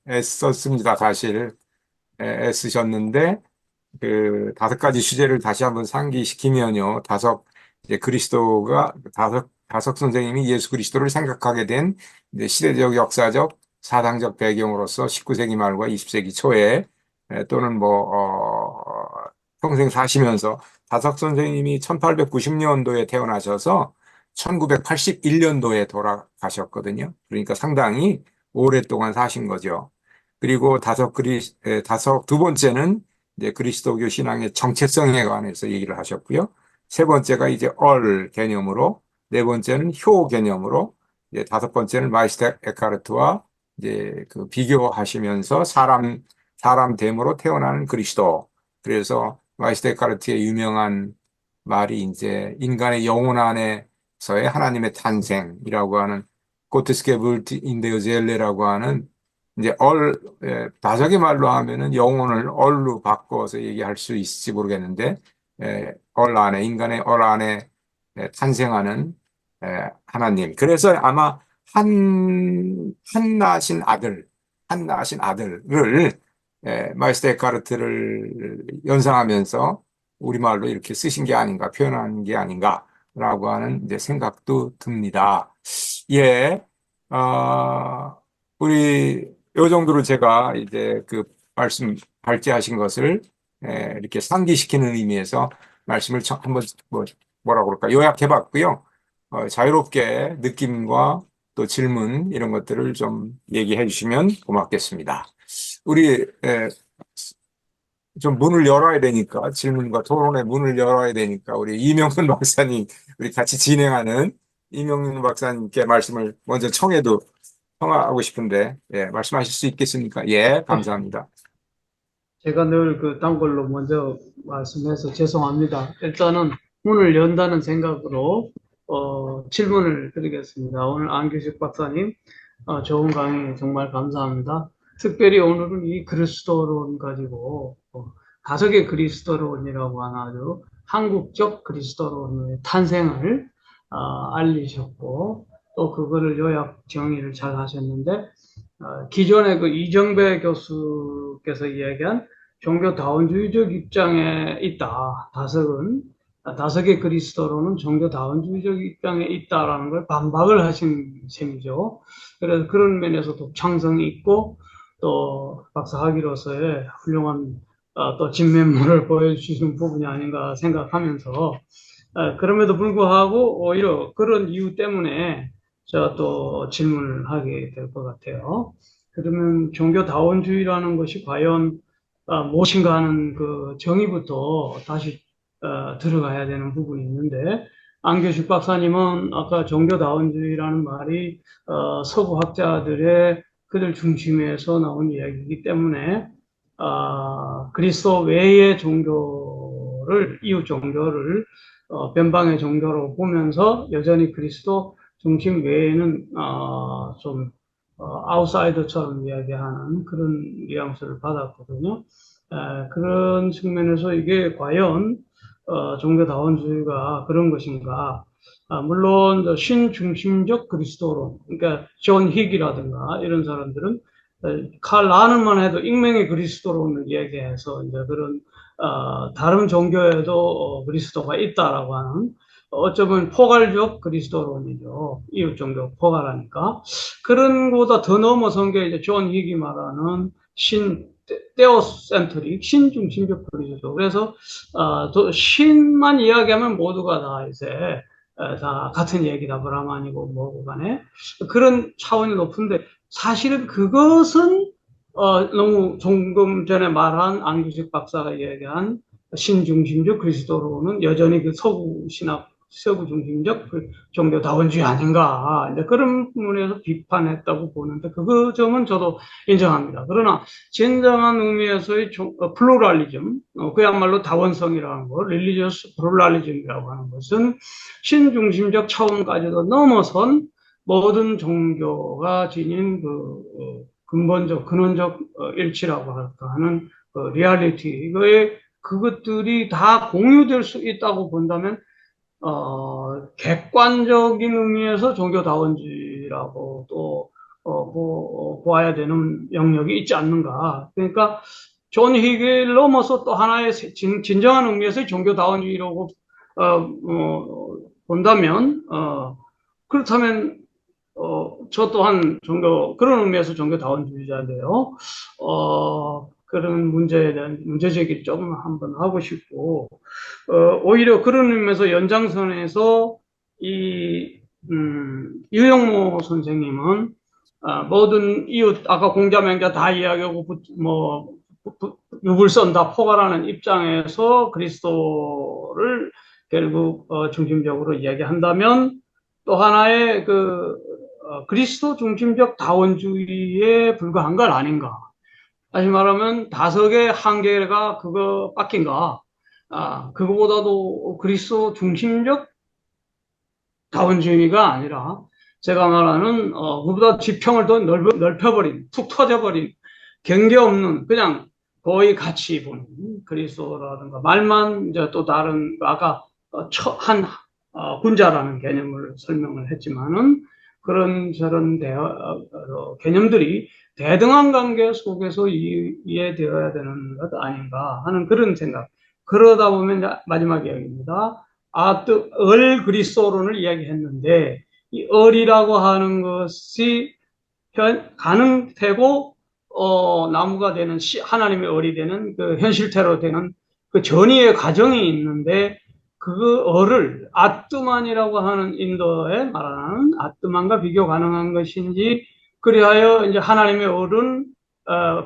애썼습니다. 사실 애쓰셨는데 그 다섯 가지 주제를 다시 한번 상기시키면요. 이제 그리스도가 다섯 선생님이 예수 그리스도를 생각하게 된 이제 시대적, 역사적, 사상적 배경으로서 19세기 말과 20세기 초에 또는 평생 사시면서 다섯 선생님이 1890년도에 태어나셔서 1981년도에 돌아가셨거든요. 그러니까 상당히 오랫동안 사신 거죠. 그리고 다섯 두 번째는 이제 그리스도교 신앙의 정체성에 관해서 얘기를 하셨고요. 세 번째가 이제 개념으로, 네 번째는 효 개념으로, 이제 다섯 번째는 마이스터 에카르트와 이제 그 비교하시면서 사람 됨으로 태어나는 그리스도. 그래서 마이스터 에카르트의 유명한 말이 이제 인간의 영혼 안에서의 하나님의 탄생이라고 하는 고트스케 불트 인데어 젤레라고 하는 이제 다섯의 말로 하면은 영혼을 얼로 바꿔서 얘기할 수 있을지 모르겠는데, 인간의 얼 안에 탄생하는 하나님. 그래서 아마 한 나신 아들을 마이스터 에카르트를 연상하면서 우리말로 이렇게 쓰신 게 아닌가, 표현한 게 아닌가라고 하는 이제 생각도 듭니다. 예, 아, 우리 요 정도로 제가 이제 그 말씀 발제하신 것을 이렇게 상기시키는 의미에서 말씀을 한번 뭐라고 그럴까 요약해 봤고요. 자유롭게 느낌과 또 질문 이런 것들을 좀 얘기해 주시면 고맙겠습니다. 우리 좀 문을 열어야 되니까 질문과 토론의 문을 열어야 되니까 우리 이명근 박사님 우리 같이 진행하는 이명근 박사님께 말씀을 먼저 청하고 싶은데 말씀하실 수 있겠습니까? 예, 네, 감사합니다. 제가 늘 그 단골로 먼저 말씀해서 죄송합니다. 일단은 문을 연다는 생각으로 질문을 드리겠습니다. 오늘 안규식 박사님 좋은 강의 정말 감사합니다. 특별히 오늘은 이 그리스도론 가지고 다섯의 그리스도론이라고 하는 아주 한국적 그리스도론의 탄생을 알리셨고 또 그거를 요약 정의를 잘 하셨는데 기존의 그 이정배 교수께서 이야기한 종교다원주의적 입장에 있다. 다섯의 그리스도로는 종교다원주의적 입장에 있다라는 걸 반박을 하신 셈이죠. 그래서 그런 면에서 독창성이 있고 또 박사학위로서의 훌륭한 또 진면모를 보여주시는 부분이 아닌가 생각하면서 그럼에도 불구하고 오히려 그런 이유 때문에 제가 또 질문을 하게 될 것 같아요. 그러면 종교다원주의라는 것이 과연 무엇인가 하는 그 정의부터 다시 들어가야 되는 부분이 있는데 안교식 박사님은 아까 종교다원주의라는 말이 서구 학자들의 그들 중심에서 나온 이야기이기 때문에 그리스도 외의 종교를 이웃 종교를 변방의 종교로 보면서 여전히 그리스도 중심 외에는 좀 아웃사이더처럼 이야기하는 그런 뉘앙스를 받았거든요. 그런 측면에서 이게 과연 종교다원주의가 그런 것인가? 물론 신중심적 그리스도론, 그러니까 존 힉이라든가 이런 사람들은 칼 라는만 해도 익명의 그리스도론을 얘기해서 이제 그런 다른 종교에도 그리스도가 있다라고 하는 어쩌면 포괄적 그리스도론이죠. 이웃 종교 포괄하니까. 그런 것보다 더 넘어선 게 이제 존 힉이 말하는 테오센트릭, 신중심적 그리스도. 그래서 신만 이야기하면 모두가 다 이제 다 같은 얘기다. 브라만이고 뭐고 간에. 그런 차원이 높은데 사실은 그것은 너무 조금 전에 말한 안규식 박사가 얘기한 신중심적 그리스도로는 여전히 그 서구 신학, 서구 중심적 그 종교다원주의 아닌가. 이제 그런 부분에서 비판했다고 보는데 그 점은 저도 인정합니다. 그러나 진정한 의미에서의 플루랄리즘, 그야말로 다원성이라는 거, 릴리지어스 플루랄리즘이라고 하는 것은 신중심적 차원까지도 넘어선 모든 종교가 지닌 근본적, 근원적 일치라고 할까 하는 리얼리티, 이거에 그것들이 다 공유될 수 있다고 본다면 객관적인 의미에서 종교다원주의라고 또, 보아야 되는 영역이 있지 않는가. 그러니까, 존 희귀를 넘어서 또 하나의 진정한 의미에서의 종교다원주의라고, 본다면, 그렇다면, 저 또한 그런 의미에서 종교다원주의자인데요. 그런 문제에 대한 문제제기를 조금 한번 하고 싶고, 오히려 그런 의미에서 연장선에서 이, 유영모 선생님은, 모든 이웃, 아까 공자맹자 다 이야기하고, 육을 썬다, 포괄하는 입장에서 그리스도를 결국, 중심적으로 이야기한다면, 또 하나의 그리스도 중심적 다원주의에 불과한 건 아닌가. 다시 말하면 다석의 한계가 그거 빡인가. 그거보다도 그리스도 중심적 다원주의가 아니라 제가 말하는 그보다 지평을 더 넓혀버린 툭 터져버린 경계 없는 그냥 거의 같이 보는 그리스도라든가 말만 이제 또 다른 아까 한 군자라는 개념을 설명을 했지만은 그런 저런 개념들이 대등한 관계 속에서 이해되어야 되는 것 아닌가 하는 그런 생각. 그러다 보면 마지막 이야기입니다. 그리스도론을 이야기했는데 이 을이라고 하는 것이 가능되고 나무가 되는 하나님의 을이 되는 그 현실태로 되는 그 전이의 과정이 있는데 그 을을 아뜨만이라고 하는 인도에 말하는 아뜨만과 비교 가능한 것인지 그리하여 이제 하나님의 을은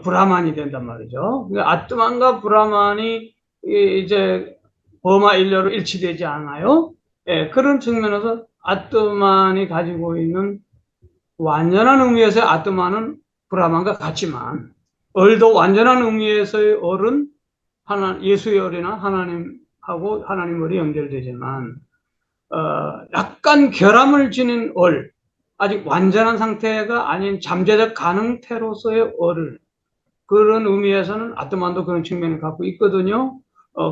브라만이 된단 말이죠. 아뜨만과 브라만이 이제 버마 일료로 일치되지 않아요. 예, 그런 측면에서 아뜨만이 가지고 있는 완전한 의미에서의 아뜨만은 브라만과 같지만 을도 완전한 의미에서의 을은 예수의 을이나 하나님하고 하나님 을이 연결되지만 약간 결함을 지닌 을, 아직 완전한 상태가 아닌 잠재적 가능태로서의 을을 그런 의미에서는 아뜨만도 그런 측면을 갖고 있거든요.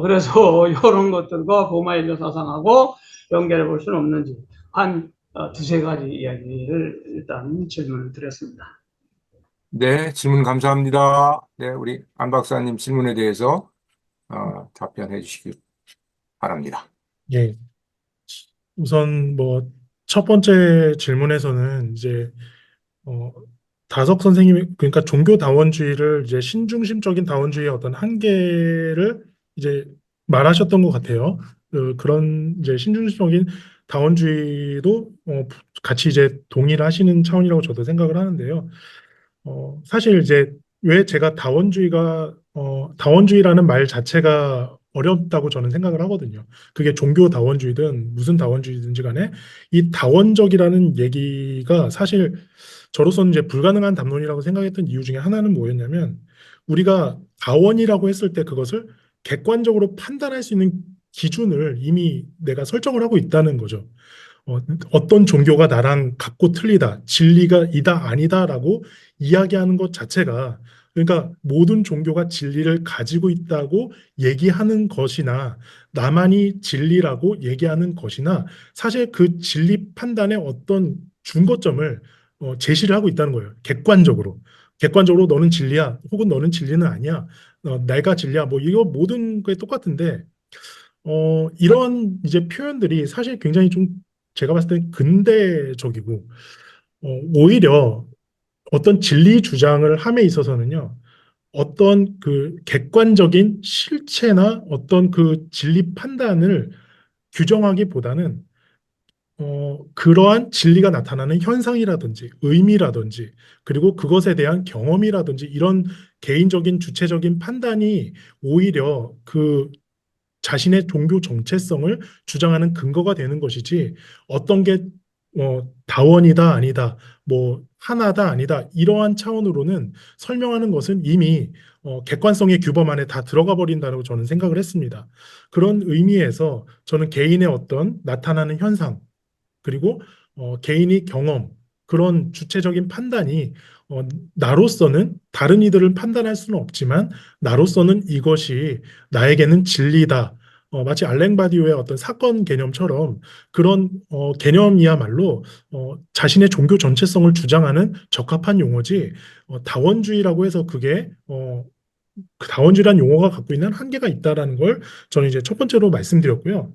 그래서 이런 것들과 보마일려 사상하고 연결해 볼 수는 없는지 한 두세 가지 이야기를 일단 질문을 드렸습니다. 네, 질문 감사합니다. 네, 우리 안 박사님 질문에 대해서 답변해 주시기 바랍니다. 예. 우선 뭐 첫 번째 질문에서는 이제 어, 다석 선생님이 그러니까 종교 다원주의를 이제 신중심적인 다원주의의 어떤 한계를 이제 말하셨던 것 같아요. 그런 이제 신중심적인 다원주의도 같이 이제 동의를 하시는 차원이라고 저도 생각을 하는데요. 사실 이제 왜 제가 다원주의라는 말 자체가 어렵다고 저는 생각을 하거든요. 그게 종교 다원주의든 무슨 다원주의든지 간에 이 다원적이라는 얘기가 사실 저로서는 이제 불가능한 담론이라고 생각했던 이유 중에 하나는 뭐였냐면 우리가 다원이라고 했을 때 그것을 객관적으로 판단할 수 있는 기준을 이미 내가 설정을 하고 있다는 거죠. 어떤 종교가 나랑 같고 틀리다, 진리가 이다 아니다라고 이야기하는 것 자체가 그러니까 모든 종교가 진리를 가지고 있다고 얘기하는 것이나 나만이 진리라고 얘기하는 것이나 사실 그 진리 판단의 어떤 준거점을 제시를 하고 있다는 거예요. 객관적으로. 객관적으로 너는 진리야, 혹은 너는 진리는 아니야. 내가 진리야. 뭐 이거 모든 게 똑같은데 이런 이제 표현들이 사실 굉장히 좀 제가 봤을 때 근대적이고 오히려 어떤 진리 주장을 함에 있어서는요. 어떤 그 객관적인 실체나 어떤 그 진리 판단을 규정하기보다는 그러한 진리가 나타나는 현상이라든지 의미라든지 그리고 그것에 대한 경험이라든지 이런 개인적인 주체적인 판단이 오히려 그 자신의 종교 정체성을 주장하는 근거가 되는 것이지 어떤 게 다원이다 아니다 뭐 하나다 아니다 이러한 차원으로는 설명하는 것은 이미 객관성의 규범 안에 다 들어가 버린다고 저는 생각을 했습니다. 그런 의미에서 저는 개인의 어떤 나타나는 현상 그리고 개인이 경험 그런 주체적인 판단이 나로서는 다른 이들을 판단할 수는 없지만 나로서는 이것이 나에게는 진리다. 마치 알랭 바디오의 어떤 사건 개념처럼 그런 개념이야말로 자신의 종교 전체성을 주장하는 적합한 용어지 다원주의라고 해서 그게 그 다원주의라는 용어가 갖고 있는 한계가 있다라는 걸 저는 이제 첫 번째로 말씀드렸고요.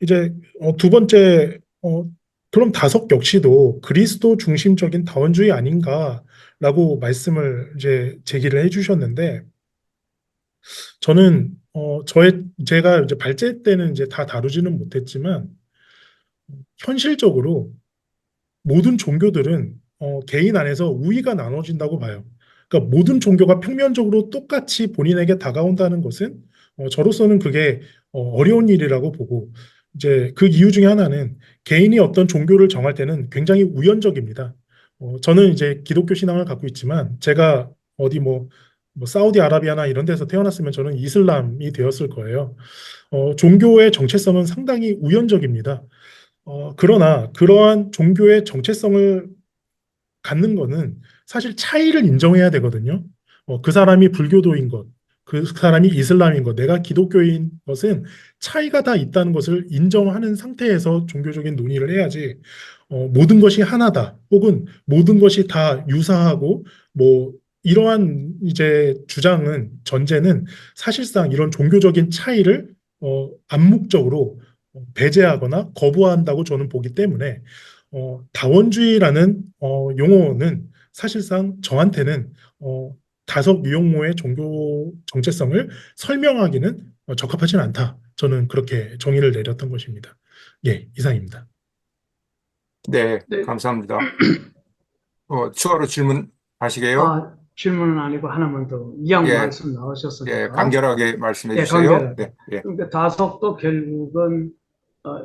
이제 두 번째 그럼 다석 역시도 그리스도 중심적인 다원주의 아닌가라고 말씀을 이제 제기를 해주셨는데 저는 제가 이제 발제 때는 이제 다 다루지는 못했지만 현실적으로 모든 종교들은 개인 안에서 우위가 나눠진다고 봐요. 그러니까 모든 종교가 평면적으로 똑같이 본인에게 다가온다는 것은 저로서는 그게 어려운 일이라고 보고 이제 그 이유 중에 하나는 개인이 어떤 종교를 정할 때는 굉장히 우연적입니다. 저는 이제 기독교 신앙을 갖고 있지만 제가 어디 뭐 사우디아라비아나 이런 데서 태어났으면 저는 이슬람이 되었을 거예요. 종교의 정체성은 상당히 우연적입니다. 그러나 그러한 종교의 정체성을 갖는 거는 사실 차이를 인정해야 되거든요. 그 사람이 불교도인 것, 그 사람이 이슬람인 것, 내가 기독교인 것은 차이가 다 있다는 것을 인정하는 상태에서 종교적인 논의를 해야지, 모든 것이 하나다, 혹은 모든 것이 다 유사하고, 뭐, 이러한 이제 주장은, 전제는 사실상 이런 종교적인 차이를, 암묵적으로 배제하거나 거부한다고 저는 보기 때문에, 다원주의라는 용어는 사실상 저한테는 다섯 유형모의 종교 정체성을 설명하기는 적합하지는 않다. 저는 그렇게 정의를 내렸던 것입니다. 예, 이상입니다. 네, 네. 감사합니다. 추가로 질문하시게요? 질문은 아니고 하나만 더 이양 예, 말씀 나오셨으니까. 간결하게 말씀해 예, 주세요. 간결하게. 네, 예. 그러니까 다석도 결국은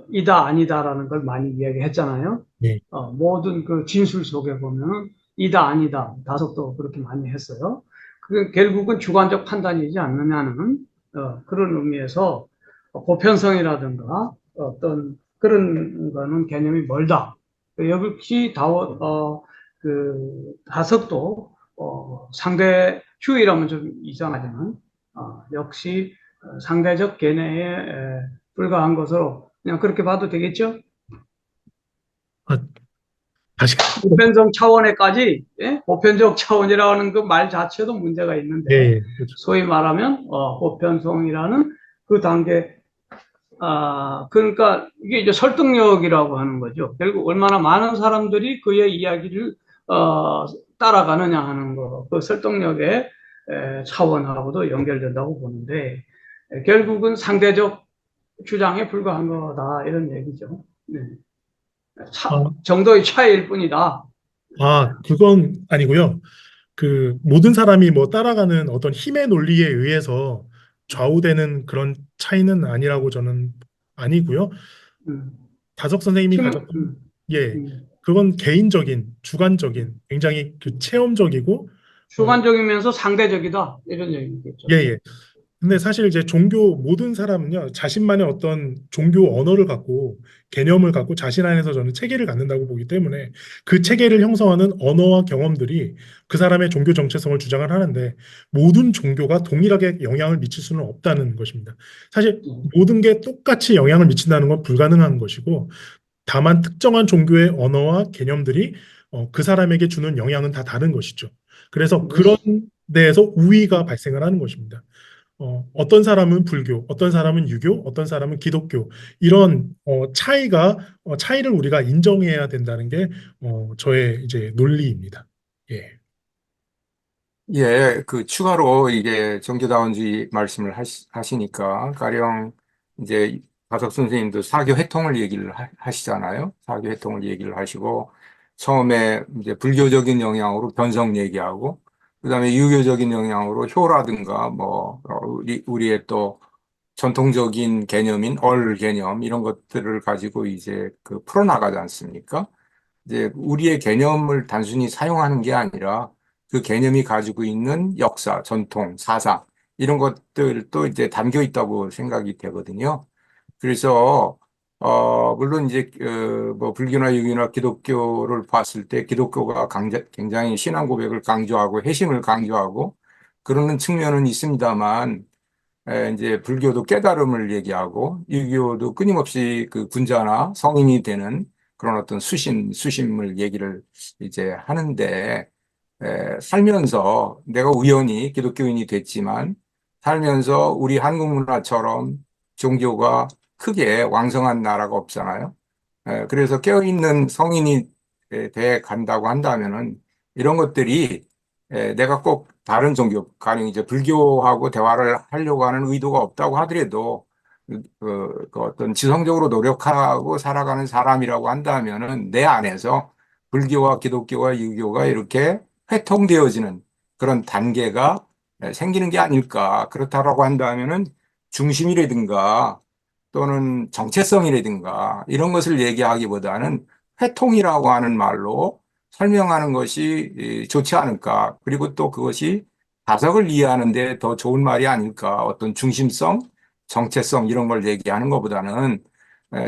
이다 아니다라는 걸 많이 이야기했잖아요. 예, 모든 그 진술 속에 보면 이다 아니다 다석도 그렇게 많이 했어요. 그 결국은 주관적 판단이지 않느냐는 그런 의미에서 보편성이라든가 어떤 그런 거는 개념이 멀다. 역시 그 다석도 상대 휴이라면 좀 이상하지만 역시 상대적 견해에 불과한 것으로 그냥 그렇게 봐도 되겠죠? 아, 다시, 보편성 차원에까지 보편적 차원이라는 그 말 자체도 문제가 있는데 예, 예, 그렇죠. 소위 말하면 보편성이라는 그 단계 그러니까 이게 이제 설득력이라고 하는 거죠. 결국 얼마나 많은 사람들이 그의 이야기를 따라가느냐 하는 거, 그 설득력의 차원하고도 연결된다고 보는데 결국은 상대적 주장에 불과한 거다 이런 얘기죠. 네. 아, 정도의 차이일 뿐이다. 그건 아니고요. 그 모든 사람이 뭐 따라가는 어떤 힘의 논리에 의해서 좌우되는 그런 차이는 아니라고 저는 아니고요. 음, 다석 선생님이 힘, 가졌던 예, 음. 그건 개인적인, 주관적인, 굉장히 그 체험적이고 주관적이면서 상대적이다 이런 얘기겠죠. 예, 예. 근데 사실 이제 종교 모든 사람은요 자신만의 어떤 종교 언어를 갖고 개념을 갖고 자신 안에서 저는 체계를 갖는다고 보기 때문에 그 체계를 형성하는 언어와 경험들이 그 사람의 종교 정체성을 주장을 하는데 모든 종교가 동일하게 영향을 미칠 수는 없다는 것입니다. 사실 모든 게 똑같이 영향을 미친다는 건 불가능한 것이고 다만 특정한 종교의 언어와 개념들이 그 사람에게 주는 영향은 다 다른 것이죠. 그래서 그런 데에서 우위가 발생을 하는 것입니다. 어떤 사람은 불교, 어떤 사람은 유교, 어떤 사람은 기독교 이런 차이를 우리가 인정해야 된다는 게 저의 이제 논리입니다. 예, 예, 그 추가로 이게 정교다원주의 말씀을 하시니까 가령 이제 가석 선생님도 사교 회통을 얘기를 하시잖아요. 사교 회통을 얘기를 하시고 처음에 이제 불교적인 영향으로 변성 얘기하고 그다음에 유교적인 영향으로 효라든가 뭐 우리의 또 전통적인 개념인 얼 개념 이런 것들을 가지고 이제 그 풀어나가지 않습니까? 이제 우리의 개념을 단순히 사용하는 게 아니라 그 개념이 가지고 있는 역사, 전통, 사상 이런 것들도 이제 담겨 있다고 생각이 되거든요. 그래서 물론 이제 뭐 불교나 유교나 기독교를 봤을 때 기독교가 굉장히 신앙 고백을 강조하고 회심을 강조하고 그러는 측면은 있습니다만 이제 불교도 깨달음을 얘기하고 유교도 끊임없이 그 군자나 성인이 되는 그런 어떤 수심을 얘기를 이제 하는데 살면서 내가 우연히 기독교인이 됐지만 살면서 우리 한국 문화처럼 종교가 크게 왕성한 나라가 없잖아요. 그래서 깨어있는 성인이 돼 간다고 한다면은 이런 것들이 내가 꼭 다른 종교, 가령 이제 불교하고 대화를 하려고 하는 의도가 없다고 하더라도 그 어떤 지성적으로 노력하고 살아가는 사람이라고 한다면은 내 안에서 불교와 기독교와 유교가 이렇게 회통되어지는 그런 단계가 생기는 게 아닐까. 그렇다라고 한다면은 중심이라든가 또는 정체성이라든가 이런 것을 얘기하기보다는 회통이라고 하는 말로 설명하는 것이 좋지 않을까. 그리고 또 그것이 다석을 이해하는 데 더 좋은 말이 아닐까. 어떤 중심성, 정체성 이런 걸 얘기하는 것보다는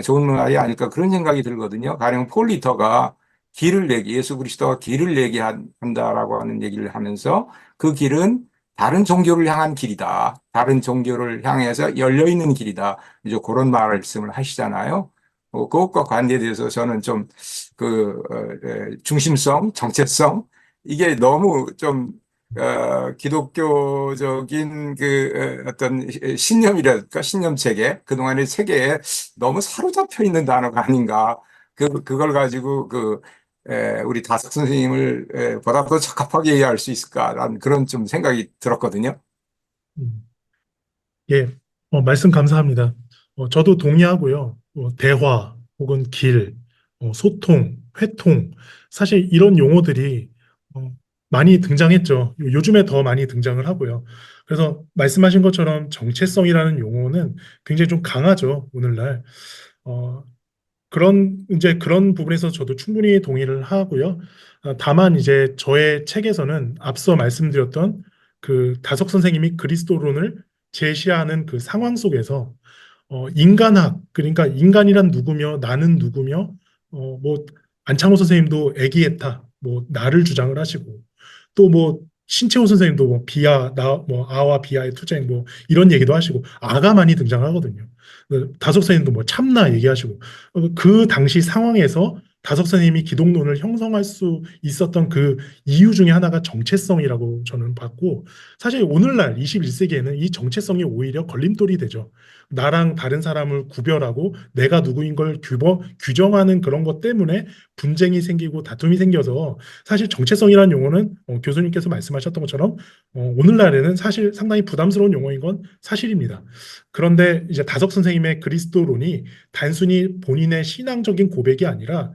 좋은 말이 아닐까 그런 생각이 들거든요. 가령 폴 리터가 예수 그리스도가 길을 얘기한다라고 하는 얘기를 하면서 그 길은 다른 종교를 향한 길이다. 다른 종교를 향해서 열려있는 길이다. 이제 그런 말씀을 하시잖아요. 그것과 관계돼서 저는 좀 중심성, 정체성, 이게 너무 좀, 기독교적인 어떤 신념이랄까, 신념 체계, 그동안의 체계에 너무 사로잡혀 있는 단어가 아닌가. 그걸 가지고 우리 다석 선생님을 보다 더 적합하게 이해할 수 있을까라는 그런 좀 생각이 들었거든요. 음. 예, 말씀 감사합니다. 저도 동의하고요. 대화 혹은 길, 소통, 회통, 사실 이런 용어들이 어, 많이 등장했죠. 요즘에 더 많이 등장을 하고요. 그래서 말씀하신 것처럼 정체성이라는 용어는 굉장히 좀 강하죠, 오늘날. 어, 이제 그런 부분에서 저도 충분히 동의를 하고요. 다만 이제 저의 책에서는 앞서 말씀드렸던 그 다석 선생님이 그리스도론을 제시하는 그 상황 속에서 인간학, 그러니까 인간이란 누구며 나는 누구며 뭐 안창호 선생님도 애기에타, 뭐 나를 주장을 하시고 또 뭐 신채호 선생님도 뭐 비아, 뭐 아와 비아의 투쟁 뭐 이런 얘기도 하시고 아가 많이 등장하거든요. 다석 선생님도 뭐 참나 얘기하시고 그 당시 상황에서 다석 선생님이 기독론을 형성할 수 있었던 그 이유 중에 하나가 정체성이라고 저는 봤고 사실 오늘날 21세기에는 이 정체성이 오히려 걸림돌이 되죠. 나랑 다른 사람을 구별하고 내가 누구인 걸 규정하는 그런 것 때문에 분쟁이 생기고 다툼이 생겨서 사실 정체성이라는 용어는 교수님께서 말씀하셨던 것처럼 오늘날에는 사실 상당히 부담스러운 용어인 건 사실입니다. 그런데 이제 다석 선생님의 그리스도론이 단순히 본인의 신앙적인 고백이 아니라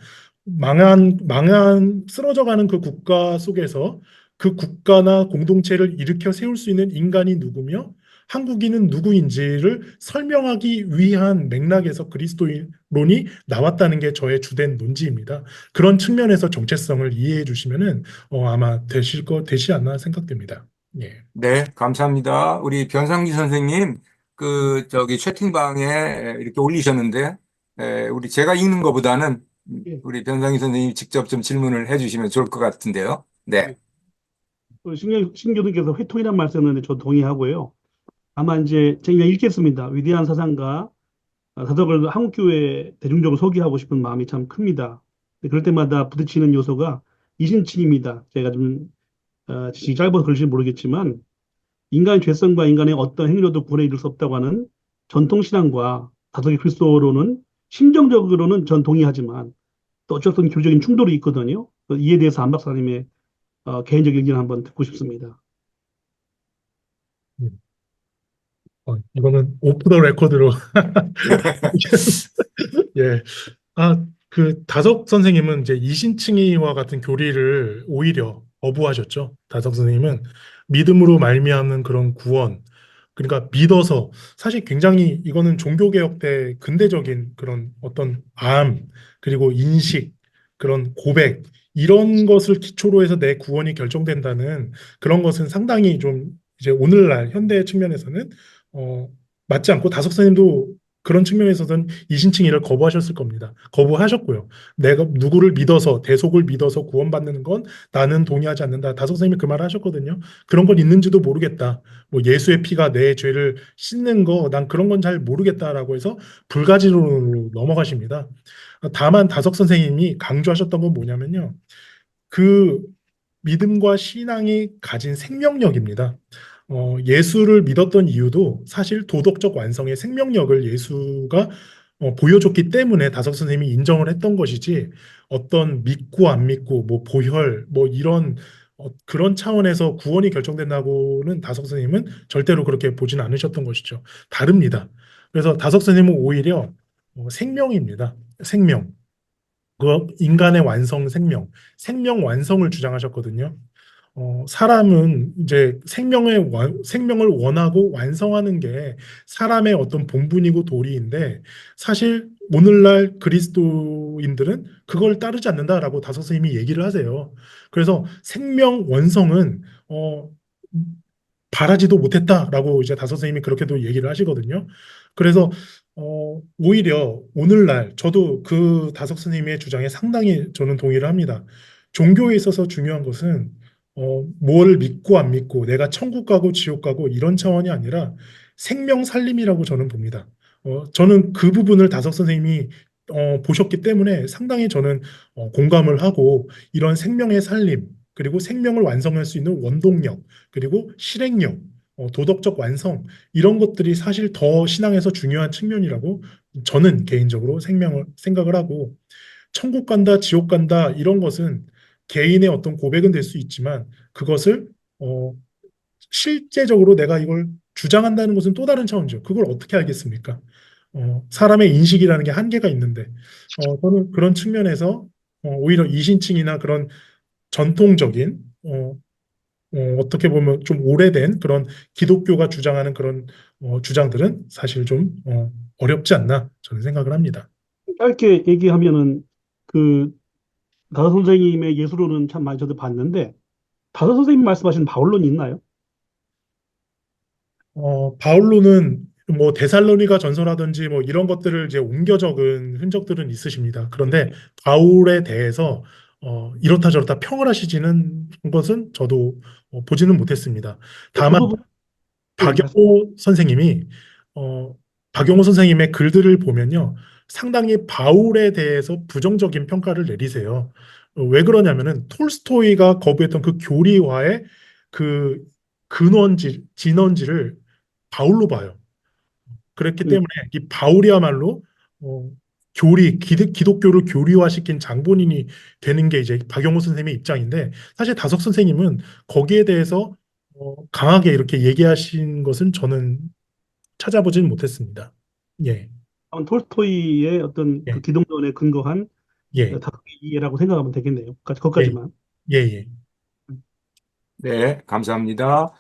쓰러져가는 그 국가 속에서 그 국가나 공동체를 일으켜 세울 수 있는 인간이 누구며 한국인은 누구인지를 설명하기 위한 맥락에서 그리스도론이 나왔다는 게 저의 주된 논지입니다. 그런 측면에서 정체성을 이해해 주시면은 아마 되시 않나 생각됩니다. 예. 네, 감사합니다. 우리 변상기 선생님, 저기 채팅방에 이렇게 올리셨는데, 우리 제가 읽는 것보다는 예, 우리 변상기 선생님이 직접 좀 질문을 해주시면 좋을 것 같은데요. 네. 예. 신교수님께서 회통이란 말 썼는데 저 동의하고요. 아마 이제 제가 읽겠습니다. 위대한 사상가 사덕을 한국교회 대중적으로 소개하고 싶은 마음이 참 큽니다. 그럴 때마다 부딪히는 요소가 이신칭입니다. 제가 좀 지식이 짧아서 그럴지 모르겠지만 인간의 죄성과 인간의 어떤 행위로도 구원에 이를 수 없다고 하는 전통신앙과 다덕의 그리스도로는 심정적으로는 전 동의하지만 또 어쨌든 교리적인 충돌이 있거든요. 이에 대해서 안 박사님의 개인적인 의견 한번 듣고 싶습니다. 음. 이거는 오프 더 레코드로 예. 그 다석 선생님은 이제 이신칭의와 같은 교리를 오히려 거부하셨죠. 다석 선생님은 믿음으로 말미암는 그런 구원, 그러니까 믿어서 사실 굉장히 이거는 종교개혁 때 근대적인 그런 어떤 그리고 인식, 그런 고백 이런 것을 기초로 해서 내 구원이 결정된다는 그런 것은 상당히 좀 이제 오늘날 현대 측면에서는 어, 맞지 않고 다석 선생님도 그런 측면에서는 이신칭의를 거부하셨을 겁니다. 거부하셨고요. 내가 누구를 믿어서 대속을 믿어서 구원받는 건 나는 동의하지 않는다. 다섯 선생님이 그 말을 하셨거든요. 그런 건 있는지도 모르겠다. 뭐 예수의 피가 내 죄를 씻는 거 난 그런 건 잘 모르겠다라고 해서 불가지론으로 넘어가십니다. 다만 다석 선생님이 강조하셨던 건 뭐냐면요. 그 믿음과 신앙이 가진 생명력입니다. 예수를 믿었던 이유도 사실 도덕적 완성의 생명력을 예수가 보여줬기 때문에 다석 선생님이 인정을 했던 것이지 어떤 믿고 안 믿고 뭐 보혈 뭐 이런 그런 차원에서 구원이 결정된다고는 다석 선생님은 절대로 그렇게 보진 않으셨던 것이죠. 다릅니다. 그래서 다석 선생님은 오히려 생명입니다. 생명. 그 인간의 완성 생명, 생명 완성을 주장하셨거든요. 사람은 이제 생명을 원하고 완성하는 게 사람의 어떤 본분이고 도리인데 사실 오늘날 그리스도인들은 그걸 따르지 않는다라고 다섯 스님이 얘기를 하세요. 그래서 생명 원성은 바라지도 못했다라고 이제 다섯 스님이 그렇게도 얘기를 하시거든요. 그래서 오히려 오늘날 저도 그 다섯 스님의 주장에 상당히 저는 동의를 합니다. 종교에 있어서 중요한 것은 뭘 믿고 안 믿고 내가 천국 가고 지옥 가고 이런 차원이 아니라 생명 살림이라고 저는 봅니다. 저는 그 부분을 다석 선생님이 보셨기 때문에 상당히 저는 공감을 하고 이런 생명의 살림 그리고 생명을 완성할 수 있는 원동력 그리고 실행력 도덕적 완성 이런 것들이 사실 더 신앙에서 중요한 측면이라고 저는 개인적으로 생각을 하고 천국 간다, 지옥 간다 이런 것은 개인의 어떤 고백은 될 수 있지만 그것을 어, 실제적으로 내가 이걸 주장한다는 것은 또 다른 차원이죠. 그걸 어떻게 알겠습니까? 사람의 인식이라는 게 한계가 있는데 저는 그런 측면에서 오히려 이신칭이나 그런 전통적인 어떻게 보면 좀 오래된 그런 기독교가 주장하는 그런 주장들은 사실 좀 어렵지 않나 저는 생각을 합니다. 짧게 얘기하면은 그 다섯 선생님의 예술로는 참 많이 저도 봤는데 다섯 선생님 말씀하신 바울론이 있나요? 바울로는 뭐 데살로니가 전서라든지 뭐 이런 것들을 이제 옮겨 적은 흔적들은 있으십니다. 그런데 바울에 대해서 이렇다 저렇다 평을 하시지는 것은 저도 보지는 못했습니다. 그 다만 부분 말씀. 박영호 선생님이 어, 박영호 선생님의 글들을 보면요. 상당히 바울에 대해서 부정적인 평가를 내리세요. 왜 그러냐면은 톨스토이가 거부했던 그 교리화의 그 진원지를 바울로 봐요. 그랬기 음, 때문에 이 바울이야말로 어, 기독교를 교리화시킨 장본인이 되는 게 이제 박영호 선생님의 입장인데 사실 다석 선생님은 거기에 대해서 강하게 이렇게 얘기하신 것은 저는 찾아보지는 못했습니다. 예, 아마 톨스토이의 어떤 그 예, 기독론에 근거한 예, 다국의 이해라고 생각하면 되겠네요. 예, 거기까지만. 예, 예, 네, 감사합니다.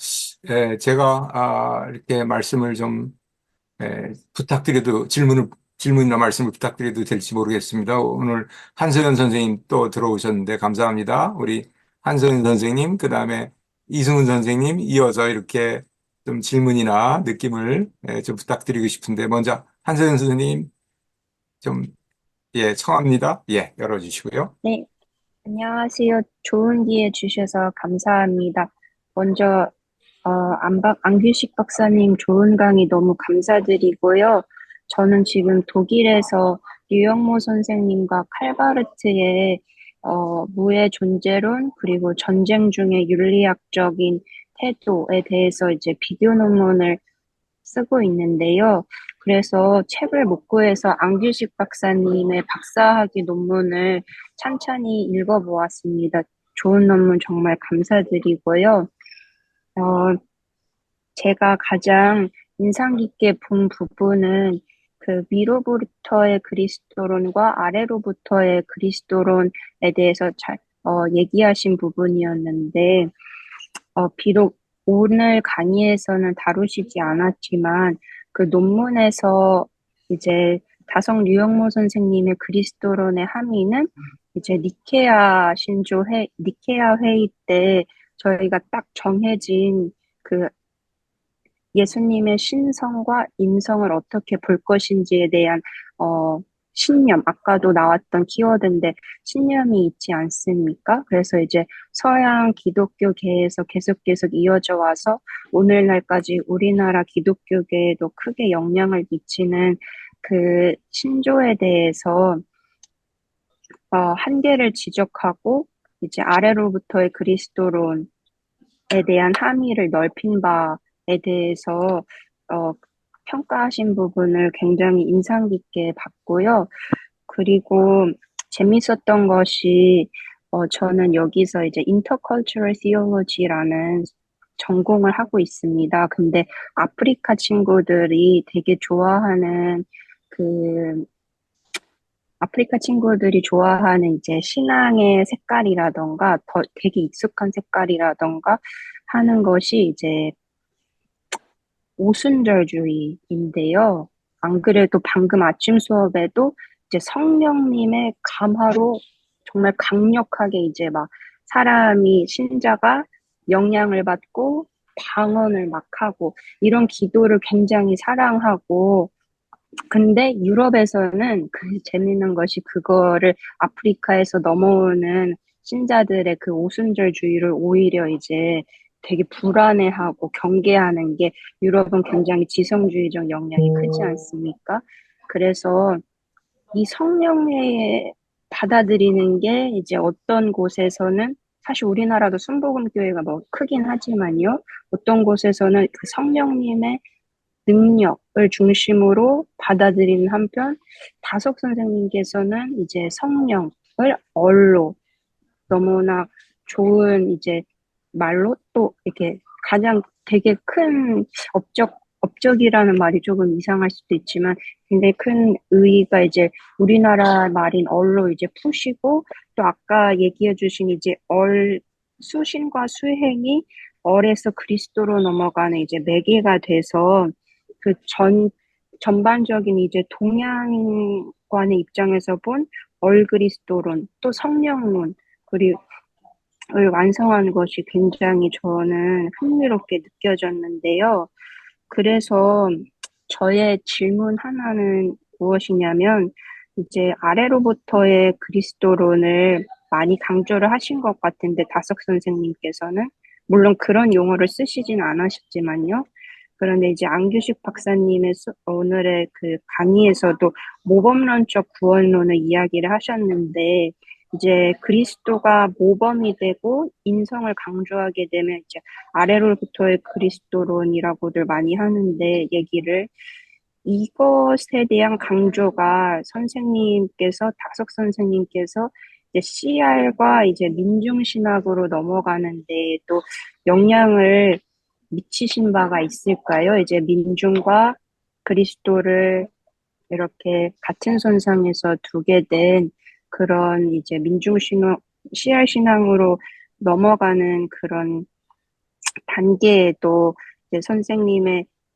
제가 이렇게 말씀을 좀 부탁드려도 질문이나 말씀을 부탁드려도 될지 모르겠습니다. 오늘 한서연 선생님 또 들어오셨는데 감사합니다. 우리 한서연 선생님, 그 다음에 이승훈 선생님 이어서 이렇게 좀 질문이나 느낌을 좀 부탁드리고 싶은데 먼저 한서연 선생님 좀 청합니다. 열어주시고요. 네, 안녕하세요. 좋은 기회 주셔서 감사합니다. 먼저, 안규식 박사님 좋은 강의 너무 감사드리고요. 저는 지금 독일에서 류영모 선생님과 칼바르트의 무의 존재론, 그리고 전쟁 중의 윤리학적인 태도에 대해서 이제 비교 논문을 쓰고 있는데요. 그래서 책을 못 구해서 안규식 박사님의 박사학위 논문을 찬찬히 읽어보았습니다. 좋은 논문 정말 감사드리고요. 어, 제가 가장 인상 깊게 본 부분은 그 위로부터의 그리스도론과 아래로부터의 그리스도론에 대해서 얘기하신 부분이었는데, 비록 오늘 강의에서는 다루시지 않았지만 그 논문에서 이제 다성 류영모 선생님의 그리스도론의 함의는 이제 니케아 회의 때 저희가 딱 정해진 그 예수님의 신성과 인성을 어떻게 볼 것인지에 대한 신념, 아까도 나왔던 키워드인데 신념이 있지 않습니까? 그래서 이제 서양 기독교계에서 계속 이어져 와서 오늘날까지 우리나라 기독교계에도 크게 영향을 미치는 그 신조에 대해서 한계를 지적하고 이제 아래로부터의 그리스도론에 대한 함의를 넓힌 바에 대해서 평가하신 부분을 굉장히 인상 깊게 봤고요. 그리고 재밌었던 것이 저는 여기서 이제 Intercultural Theology라는 전공을 하고 있습니다. 근데 아프리카 친구들이 되게 좋아하는 아프리카 친구들이 좋아하는 이제 신앙의 색깔이라던가 되게 익숙한 색깔이라던가 하는 것이 이제 오순절주의인데요. 안 그래도 방금 아침 수업에도 이제 성령님의 감화로 정말 강력하게 이제 막 사람이 신자가 영향을 받고 방언을 막 하고 이런 기도를 굉장히 사랑하고 근데 유럽에서는 재밌는 것이 그거를 아프리카에서 넘어오는 신자들의 그 오순절주의를 오히려 이제 되게 불안해하고 경계하는 게 유럽은 굉장히 지성주의적 영향이 크지 않습니까? 그래서 이 성령의 받아들이는 게 이제 어떤 곳에서는 사실 우리나라도 순복음교회가 뭐 크긴 하지만요. 어떤 곳에서는 그 성령님의 능력을 중심으로 받아들이는 한편 다석 선생님께서는 이제 성령을 얼로 너무나 좋은 이제 말로 또 이렇게 가장 되게 큰 업적이라는 말이 조금 이상할 수도 있지만 굉장히 큰 의의가 이제 우리나라 말인 얼로 이제 푸시고 또 아까 얘기해 주신 이제 수신과 수행이 얼에서 그리스도로 넘어가는 이제 매개가 돼서 그 전반적인 이제 동양관의 입장에서 본 얼그리스도론 또 성령론 그리고 을 완성하는 것이 굉장히 저는 흥미롭게 느껴졌는데요. 그래서 저의 질문 하나는 무엇이냐면 이제 아래로부터의 그리스도론을 많이 강조를 하신 것 같은데 다석 선생님께서는 물론 그런 용어를 쓰시진 않으셨지만요. 그런데 이제 안규식 박사님의 오늘의 그 강의에서도 모범론적 구원론을 이야기를 하셨는데 이제 그리스도가 모범이 되고 인성을 강조하게 되면 이제 아래로부터의 그리스도론이라고들 많이 하는데 얘기를 이것에 대한 강조가 다석 선생님께서 이제 CR과 이제 민중신학으로 넘어가는데 또 영향을 미치신 바가 있을까요? 이제 민중과 그리스도를 이렇게 같은 선상에서 두게 된 그런 이제 CR 신앙으로 넘어가는 그런 단계에도 이제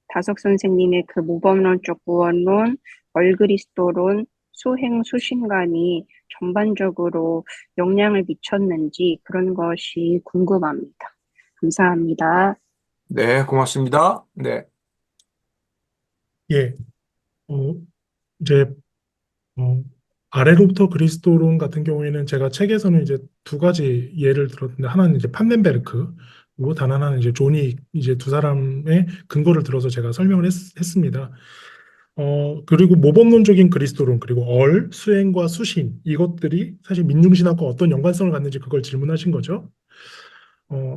다석 선생님의 그 모범론적 구원론, 얼그리스도론, 수행 수신관이 전반적으로 영향을 미쳤는지 그런 것이 궁금합니다. 감사합니다. 네, 고맙습니다. 네. 예, 이제 아래로부터 그리스도론 같은 경우에는 제가 책에서는 이제 두 가지 예를 들었는데 하나는 이제 판넨베르크 그리고 단 하나는 이제 조니 이제 두 사람의 근거를 들어서 제가 설명을 했습니다. 그리고 모범론적인 그리스도론 그리고 수행과 수신 이것들이 사실 민중신학과 어떤 연관성을 갖는지 그걸 질문하신 거죠.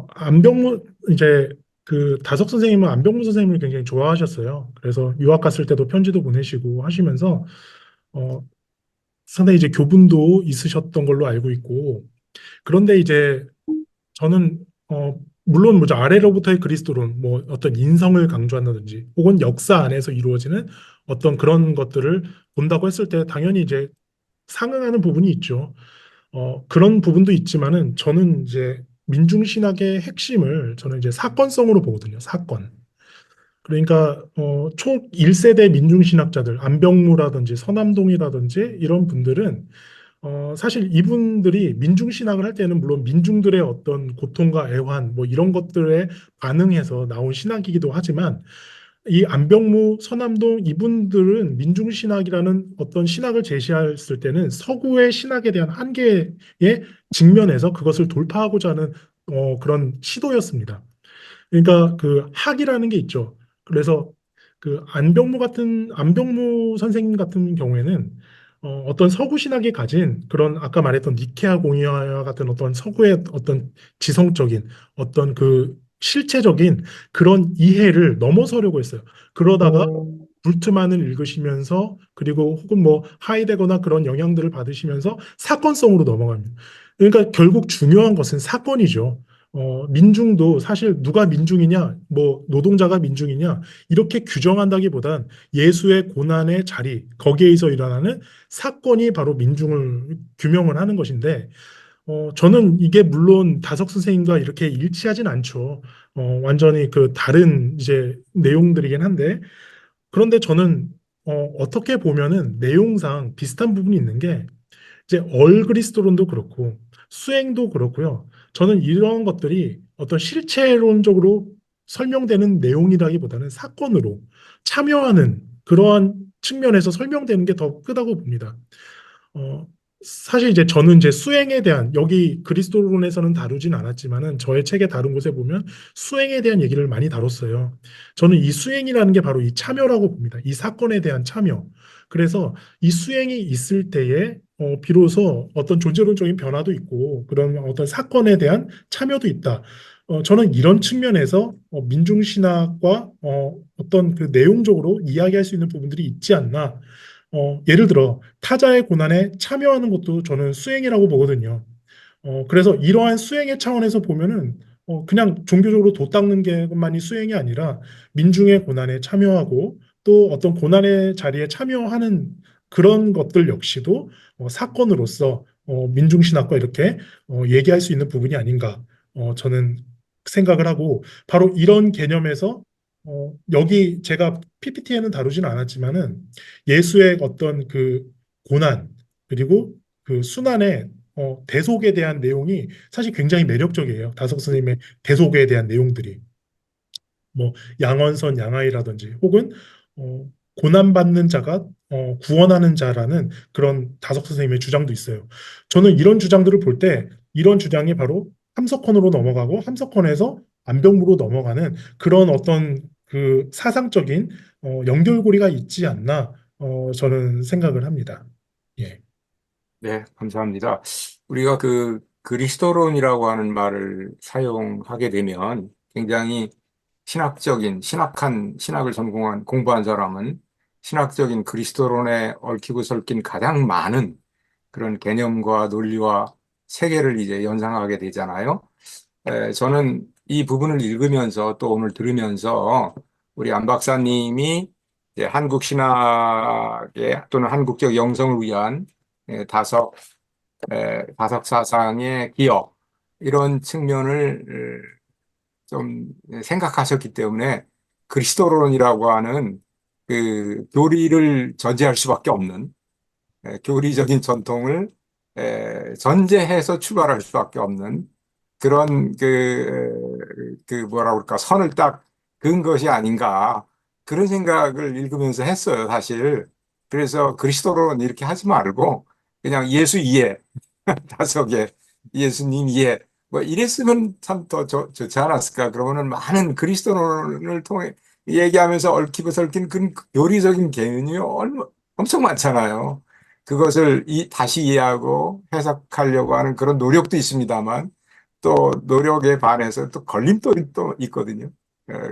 안병무 이제 그 다석 선생님은 안병무 선생님을 굉장히 좋아하셨어요. 그래서 유학 갔을 때도 편지도 보내시고 하시면서 상당히 이제 교분도 있으셨던 걸로 알고 있고 그런데 이제 저는 물론 뭐죠 아래로부터의 그리스도론 뭐 어떤 인성을 강조한다든지 혹은 역사 안에서 이루어지는 어떤 그런 것들을 본다고 했을 때 당연히 이제 상응하는 부분이 있죠. 그런 부분도 있지만은 저는 이제 민중신학의 핵심을 저는 이제 사건성으로 보거든요. 사건. 그러니까 초 1세대 민중신학자들 안병무라든지 서남동이라든지 이런 분들은 사실 이분들이 민중신학을 할 때는 물론 민중들의 어떤 고통과 애환, 뭐 이런 것들에 반응해서 나온 신학이기도 하지만 이 안병무, 서남동 이분들은 민중신학이라는 어떤 신학을 제시했을 때는 서구의 신학에 대한 한계에 직면해서 그것을 돌파하고자 하는 그런 시도였습니다. 그러니까 그 학이라는 게 있죠. 그래서 그 안병무 선생님 같은 경우에는 어떤 서구 신학이 가진 그런 아까 말했던 니케아 공의와 같은 어떤 서구의 어떤 지성적인 어떤 그 실체적인 그런 이해를 넘어서려고 했어요. 그러다가 불트만을 읽으시면서 그리고 혹은 뭐 하이데거나 그런 영향들을 받으시면서 사건성으로 넘어갑니다. 그러니까 결국 중요한 것은 사건이죠. 민중도 사실 누가 민중이냐, 뭐 노동자가 민중이냐 이렇게 규정한다기보단 예수의 고난의 자리 거기에서 일어나는 사건이 바로 민중을 규명을 하는 것인데 저는 이게 물론 다석 선생님과 이렇게 일치하진 않죠. 완전히 그 다른 이제 내용들이긴 한데 그런데 저는 어떻게 보면은 내용상 비슷한 부분이 있는 게 이제 얼그리스도론도 그렇고 수행도 그렇고요. 저는 이런 것들이 어떤 실체론적으로 설명되는 내용이라기보다는 사건으로 참여하는 그러한 측면에서 설명되는 게 더 크다고 봅니다. 어, 사실 이제 저는 이제 수행에 대한 여기 그리스도론에서는 다루진 않았지만은 저의 책에 다룬 곳에 보면 수행에 대한 얘기를 많이 다뤘어요. 저는 이 수행이라는 게 바로 이 참여라고 봅니다. 이 사건에 대한 참여. 그래서 이 수행이 있을 때에 비로소 어떤 존재론적인 변화도 있고 그런 어떤 사건에 대한 참여도 있다. 저는 이런 측면에서 민중신학과 어떤 그 내용적으로 이야기할 수 있는 부분들이 있지 않나. 예를 들어 타자의 고난에 참여하는 것도 저는 수행이라고 보거든요. 그래서 이러한 수행의 차원에서 보면은 그냥 종교적으로 도 닦는 게만이 수행이 아니라 민중의 고난에 참여하고 또 어떤 고난의 자리에 참여하는 그런 것들 역시도 사건으로서 민중신학과 이렇게 얘기할 수 있는 부분이 아닌가 저는 생각을 하고 바로 이런 개념에서 여기 제가 PPT에는 다루지는 않았지만은 예수의 어떤 그 고난 그리고 그 순환의 대속에 대한 내용이 사실 굉장히 매력적이에요. 다석 선생님의 대속에 대한 내용들이 뭐 양언선 양아이라든지 혹은 고난받는 자가 구원하는 자라는 그런 다석 선생님의 주장도 있어요. 저는 이런 주장들을 볼 때 이런 주장이 바로 함석헌으로 넘어가고 함석헌에서 안병무로 넘어가는 그런 어떤 그 사상적인 연결고리가 있지 않나 저는 생각을 합니다. 예. 네, 감사합니다. 우리가 그 그리스도론이라고 하는 말을 사용하게 되면 굉장히 신학적인, 신학한, 신학을 전공한, 공부한 사람은 신학적인 그리스도론에 얽히고 설킨 가장 많은 그런 개념과 논리와 세계를 이제 연상하게 되잖아요. 저는 이 부분을 읽으면서 또 오늘 들으면서 우리 안 박사님이 이제 한국 신학의 또는 한국적 영성을 위한 다석, 다석 사상의 기여 이런 측면을 좀 생각하셨기 때문에 그리스도론이라고 하는 그 교리를 전제할 수밖에 없는 교리적인 전통을 전제해서 출발할 수밖에 없는 그런 그 뭐라 그럴까 선을 딱 그은 것이 아닌가 그런 생각을 읽으면서 했어요, 사실. 그래서 그리스도론 이렇게 하지 말고 그냥 예수 이해 다섯에 예수님 이해 뭐 이랬으면 참 더 좋지 않았을까. 그러면은 많은 그리스도론을 통해 얘기하면서 얽히고 설킨 그 교리적인 개념이 엄청 많잖아요. 그것을 다시 이해하고 해석하려고 하는 그런 노력도 있습니다만 또 노력에 반해서 또 걸림돌이 또 있거든요.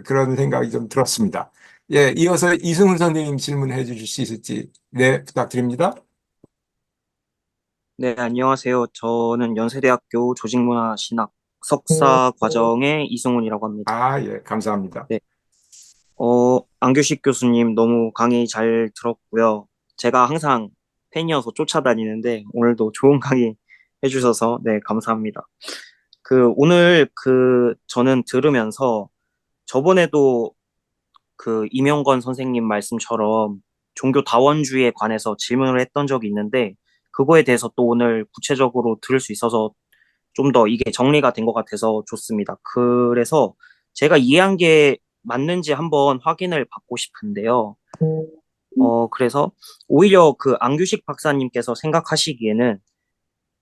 그런 생각이 좀 들었습니다. 예, 이어서 이승훈 선생님 질문해 주실 수 있을지 네, 부탁드립니다. 네, 안녕하세요. 저는 연세대학교 조직문화신학 석사 과정의 이승훈이라고 합니다. 아, 예, 감사합니다. 네, 안규식 교수님 너무 강의 잘 들었고요. 제가 항상 팬이어서 쫓아다니는데 오늘도 좋은 강의 해주셔서 네, 감사합니다. 오늘 저는 들으면서 저번에도 이명건 선생님 말씀처럼 종교 다원주의에 관해서 질문을 했던 적이 있는데 그거에 대해서 또 오늘 구체적으로 들을 수 있어서 좀 더 이게 정리가 된 것 같아서 좋습니다. 그래서 제가 이해한 게 맞는지 한번 확인을 받고 싶은데요. 그래서 오히려 그 안규식 박사님께서 생각하시기에는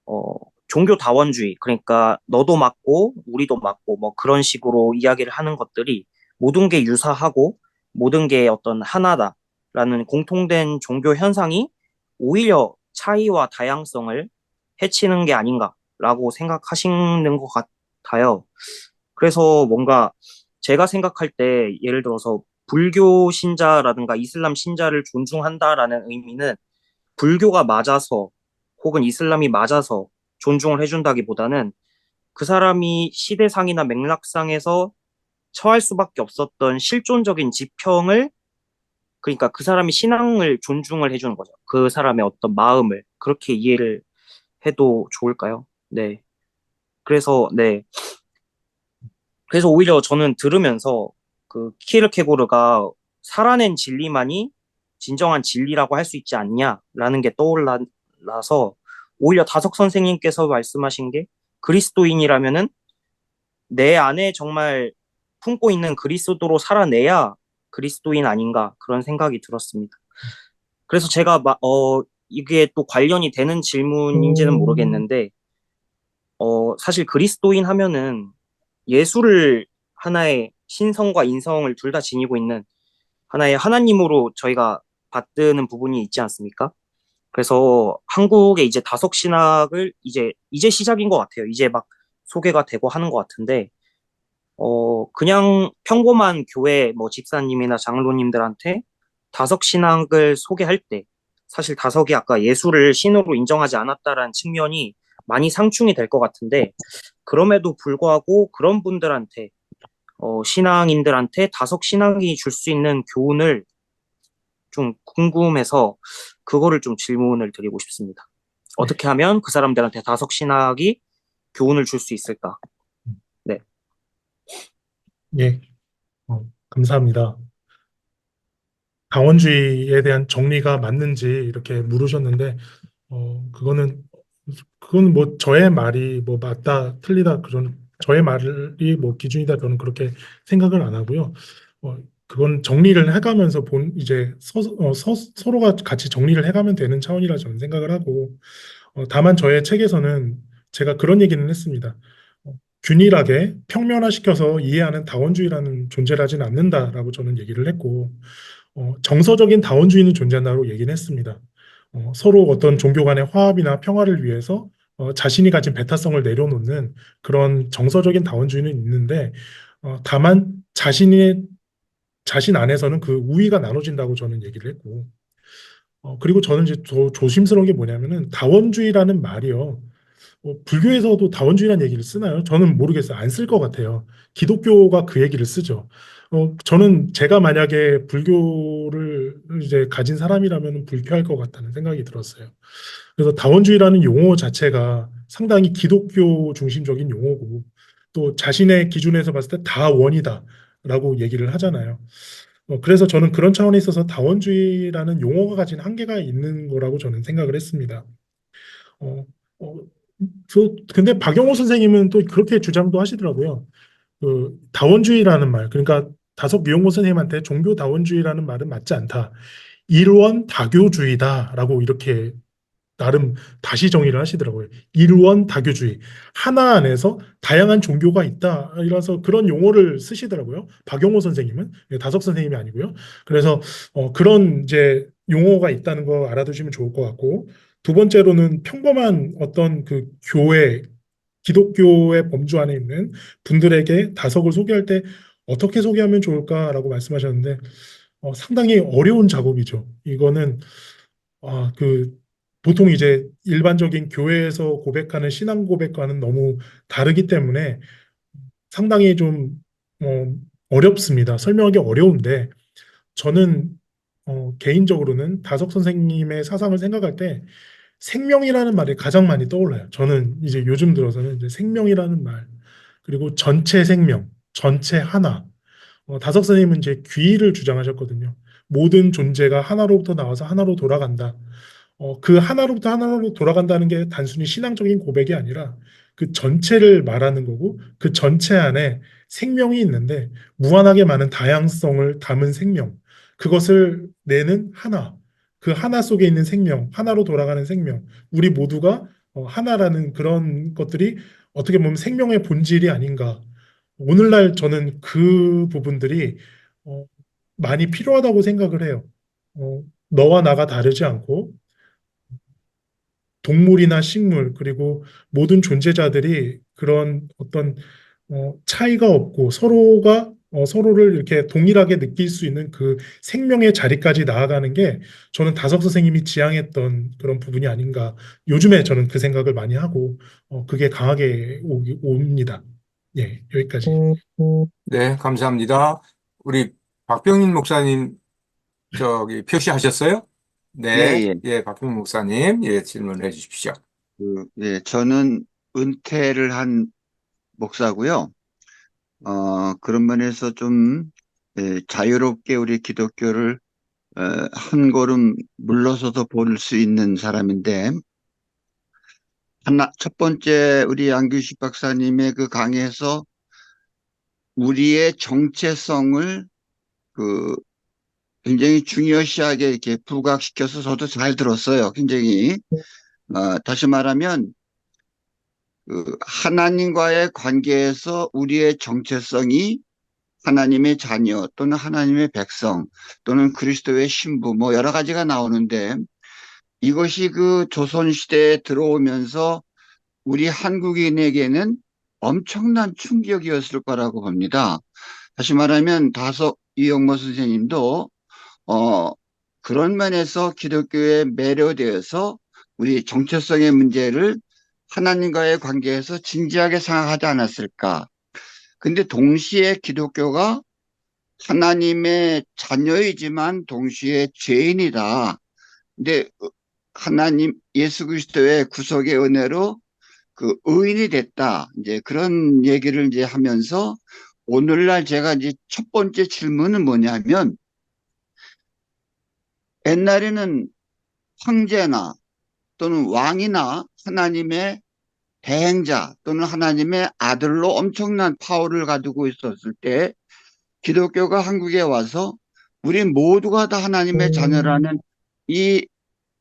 어, 종교 다원주의, 그러니까 너도 맞고 우리도 맞고 뭐 그런 식으로 이야기를 하는 것들이 모든 게 유사하고 모든 게 어떤 하나다라는 공통된 종교 현상이 오히려 차이와 다양성을 해치는 게 아닌가라고 생각하시는 것 같아요. 그래서 뭔가 제가 생각할 때 예를 들어서 불교 신자라든가 이슬람 신자를 존중한다라는 의미는 불교가 맞아서 혹은 이슬람이 맞아서 존중을 해준다기보다는 그 사람이 시대상이나 맥락상에서 처할 수밖에 없었던 실존적인 지평을, 그러니까 그 사람이 신앙을 존중을 해주는 거죠. 그 사람의 어떤 마음을 그렇게 이해를 해도 좋을까요? 네. 그래서 네. 그래서 오히려 저는 들으면서 그 키르케고르가 살아낸 진리만이 진정한 진리라고 할 수 있지 않냐라는 게 떠올라서 오히려 다석 선생님께서 말씀하신 게 그리스도인이라면은 내 안에 정말 품고 있는 그리스도로 살아내야 그리스도인 아닌가 그런 생각이 들었습니다. 그래서 제가 이게 또 관련이 되는 질문인지는 모르겠는데 사실 그리스도인 하면은 예수를 하나의 신성과 인성을 둘 다 지니고 있는 하나의 하나님으로 저희가 받드는 부분이 있지 않습니까? 그래서 한국의 이제 다석 신학을 이제 시작인 것 같아요. 이제 막 소개가 되고 하는 것 같은데, 그냥 평범한 교회 뭐 집사님이나 장로님들한테 다석 신학을 소개할 때, 사실 다석이 아까 예수를 신으로 인정하지 않았다라는 측면이 많이 상충이 될 것 같은데, 그럼에도 불구하고 그런 분들한테 신앙인들한테 다석 신앙이 줄 수 있는 교훈을 좀 궁금해서 그거를 좀 질문을 드리고 싶습니다. 어떻게 하면 그 사람들한테 다석 신학이 교훈을 줄 수 있을까? 네. 예, 감사합니다. 다원주의에 대한 정리가 맞는지 이렇게 물으셨는데, 그거는 뭐 저의 말이 뭐 맞다, 틀리다, 저의 말이 뭐 기준이다, 저는 그렇게 생각을 안 하고요. 그건 정리를 해가면서 이제 서로가 같이 정리를 해가면 되는 차원이라 저는 생각을 하고, 다만 저의 책에서는 제가 그런 얘기는 했습니다. 균일하게 평면화시켜서 이해하는 다원주의라는 존재를 하진 않는다라고 저는 얘기를 했고, 정서적인 다원주의는 존재한다고 얘기는 했습니다. 서로 어떤 종교 간의 화합이나 평화를 위해서 자신이 가진 배타성을 내려놓는 그런 정서적인 다원주의는 있는데, 다만 자신 안에서는 그 우위가 나눠진다고 저는 얘기를 했고, 그리고 저는 이제 더 조심스러운 게 뭐냐면은 다원주의라는 말이요. 불교에서도 다원주의라는 얘기를 쓰나요? 저는 모르겠어요. 안 쓸 것 같아요. 기독교가 그 얘기를 쓰죠. 저는 제가 만약에 불교를 이제 가진 사람이라면 불쾌할 것 같다는 생각이 들었어요. 그래서 다원주의라는 용어 자체가 상당히 기독교 중심적인 용어고 또 자신의 기준에서 봤을 때 다원이다라고 얘기를 하잖아요. 그래서 저는 그런 차원에 있어서 다원주의라는 용어가 가진 한계가 있는 거라고 저는 생각을 했습니다. 어, 어, 근데 박영호 선생님은 또 그렇게 주장도 하시더라고요. 그 다원주의라는 말, 그러니까 다섯 미용고 선생님한테 종교 다원주의라는 말은 맞지 않다. 일원 다교주의다라고 이렇게 나름 다시 정의를 하시더라고요. 일원 다교주의. 하나 안에서 다양한 종교가 있다. 이라서 그런 용어를 쓰시더라고요. 박용호 선생님은. 다석 선생님이 아니고요. 그래서 그런 이제 용어가 있다는 거 알아두시면 좋을 것 같고, 두 번째로는 평범한 어떤 그 교회, 기독교의 범주 안에 있는 분들에게 다석을 소개할 때 어떻게 소개하면 좋을까라고 말씀하셨는데, 상당히 어려운 작업이죠. 이거는 그 보통 이제 일반적인 교회에서 고백하는 신앙 고백과는 너무 다르기 때문에 상당히 좀 어렵습니다. 설명하기 어려운데 저는 개인적으로는 다석 선생님의 사상을 생각할 때 생명이라는 말이 가장 많이 떠올라요. 저는 이제 요즘 들어서는 이제 생명이라는 말, 그리고 전체 생명, 전체 하나. 다석 선생님은 이제 귀를 주장하셨거든요. 모든 존재가 하나로부터 나와서 하나로 돌아간다. 그 하나로부터 하나로 돌아간다는 게 단순히 신앙적인 고백이 아니라 그 전체를 말하는 거고 그 전체 안에 생명이 있는데 무한하게 많은 다양성을 담은 생명, 그것을 내는 하나, 그 하나 속에 있는 생명, 하나로 돌아가는 생명, 우리 모두가 하나라는 그런 것들이 어떻게 보면 생명의 본질이 아닌가. 오늘날 저는 그 부분들이 어, 많이 필요하다고 생각을 해요. 너와 나가 다르지 않고 동물이나 식물, 그리고 모든 존재자들이 그런 어떤 차이가 없고 서로를 이렇게 동일하게 느낄 수 있는 그 생명의 자리까지 나아가는 게 저는 다석 선생님이 지향했던 그런 부분이 아닌가. 요즘에 저는 그 생각을 많이 하고 그게 강하게 옵니다. 예, 여기까지. 네, 감사합니다. 우리 박병인 목사님 저기 표시하셨어요? 예, 네, 예. 예, 박병인 목사님, 예, 질문해 주십시오. 예, 저는 은퇴를 한 목사고요. 그런 면에서 좀 자유롭게 우리 기독교를 한 걸음 물러서서 볼 수 있는 사람인데, 첫 번째 우리 안규식 박사님의 그 강의에서 우리의 정체성을 그 굉장히 중요시하게 이렇게 부각시켜서 저도 잘 들었어요. 굉장히. 다시 말하면 하나님과의 관계에서 우리의 정체성이 하나님의 자녀 또는 하나님의 백성 또는 그리스도의 신부 뭐 여러 가지가 나오는데, 이것이 그 조선시대에 들어오면서 우리 한국인에게는 엄청난 충격이었을 거라고 봅니다. 다시 말하면 이영모 선생님도 그런 면에서 기독교에 매료되어서 우리 정체성의 문제를 하나님과의 관계에서 진지하게 생각하지 않았을까. 근데 동시에 기독교가 하나님의 자녀이지만 동시에 죄인이다. 근데 하나님 예수 그리스도의 구속의 은혜로 그 의인이 됐다. 이제 그런 얘기를 이제 하면서 오늘날 제가 이제 첫 번째 질문은 뭐냐면, 옛날에는 황제나 또는 왕이나 하나님의 대행자 또는 하나님의 아들로 엄청난 파워를 가지고 있었을 때 기독교가 한국에 와서 우리 모두가 다 하나님의 자녀라는 이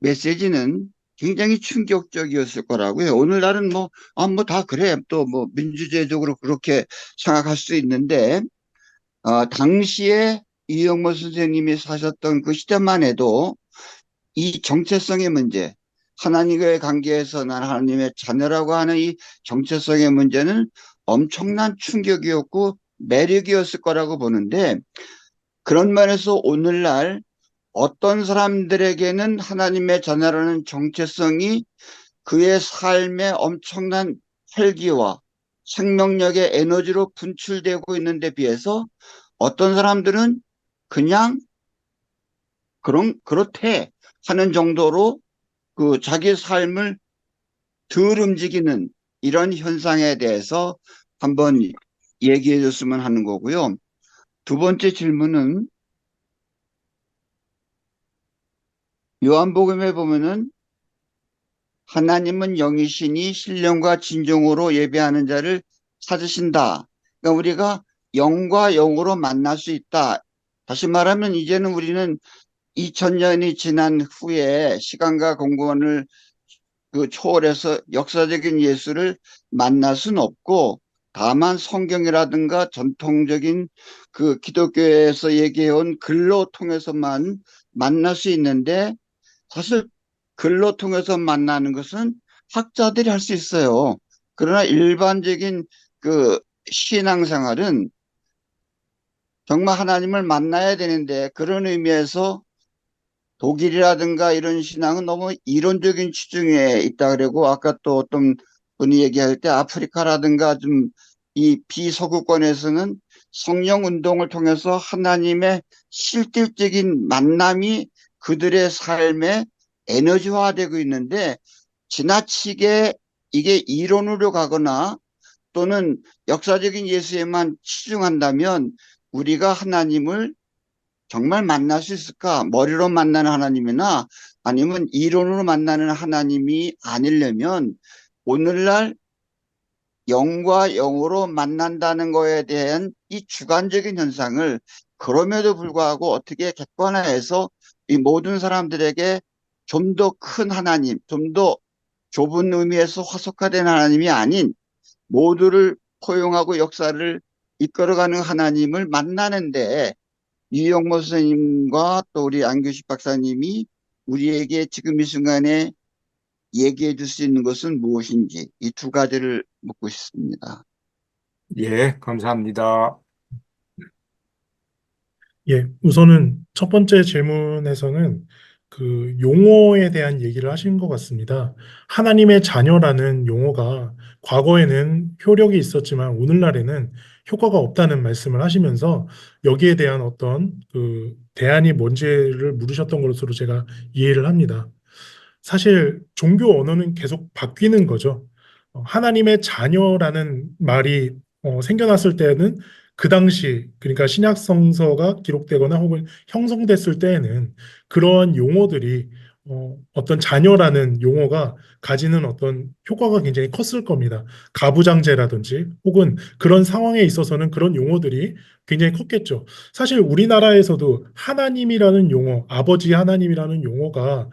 메시지는 굉장히 충격적이었을 거라고요. 오늘날은 뭐 다 그래. 또 뭐 민주주의적으로 그렇게 생각할 수 있는데, 당시에 이영모 선생님이 사셨던 그 시대만 해도 이 정체성의 문제, 하나님과의 관계에서 난 하나님의 자녀라고 하는 이 정체성의 문제는 엄청난 충격이었고 매력이었을 거라고 보는데, 그런 면에서 오늘날 어떤 사람들에게는 하나님의 자녀라는 정체성이 그의 삶에 엄청난 활기와 생명력의 에너지로 분출되고 있는데 비해서 어떤 사람들은 그냥 그렇대 하는 정도로 그 자기 삶을 덜 움직이는 이런 현상에 대해서 한번 얘기해 줬으면 하는 거고요. 두 번째 질문은 요한복음에 보면은 하나님은 영이시니 신령과 진정으로 예배하는 자를 찾으신다. 그러니까 우리가 영과 영으로 만날 수 있다. 다시 말하면 이제는 우리는 2000년이 지난 후에 시간과 공간을 초월해서 역사적인 예수를 만날 수는 없고, 다만 성경이라든가 전통적인 그 기독교에서 얘기해온 글로 통해서만 만날 수 있는데, 사실 글로 통해서 만나는 것은 학자들이 할 수 있어요. 그러나 일반적인 그 신앙생활은 정말 하나님을 만나야 되는데, 그런 의미에서 독일이라든가 이런 신앙은 너무 이론적인 치중에 있다 그러고, 아까 또 어떤 분이 얘기할 때 아프리카라든가 좀 이 비서구권에서는 성령 운동을 통해서 하나님의 실질적인 만남이 그들의 삶에 에너지화되고 있는데, 지나치게 이게 이론으로 가거나 또는 역사적인 예수에만 치중한다면 우리가 하나님을 정말 만날 수 있을까? 머리로 만나는 하나님이나 아니면 이론으로 만나는 하나님이 아니려면 오늘날 영과 영으로 만난다는 거에 대한 이 주관적인 현상을 그럼에도 불구하고 어떻게 객관화해서 이 모든 사람들에게 좀 더 큰 하나님, 좀 더 좁은 의미에서 화속화된 하나님이 아닌 모두를 포용하고 역사를 이끌어가는 하나님을 만나는데 유영모 선생님과 또 우리 안규식 박사님이 우리에게 지금 이 순간에 얘기해 줄 수 있는 것은 무엇인지 이 두 가지를 묻고 싶습니다. 예, 감사합니다. 예, 우선은 첫 번째 질문에서는 그 용어에 대한 얘기를 하신 것 같습니다. 하나님의 자녀라는 용어가 과거에는 효력이 있었지만 오늘날에는 효과가 없다는 말씀을 하시면서 여기에 대한 어떤 그 대안이 뭔지를 물으셨던 것으로 제가 이해를 합니다. 사실 종교 언어는 계속 바뀌는 거죠. 하나님의 자녀라는 말이 생겨났을 때는 그 당시, 그러니까 신약 성서가 기록되거나 혹은 형성됐을 때에는 그러한 용어들이 어떤 자녀라는 용어가 가지는 어떤 효과가 굉장히 컸을 겁니다. 가부장제라든지 혹은 그런 상황에 있어서는 그런 용어들이 굉장히 컸겠죠. 사실 우리나라에서도 하나님이라는 용어, 아버지 하나님이라는 용어가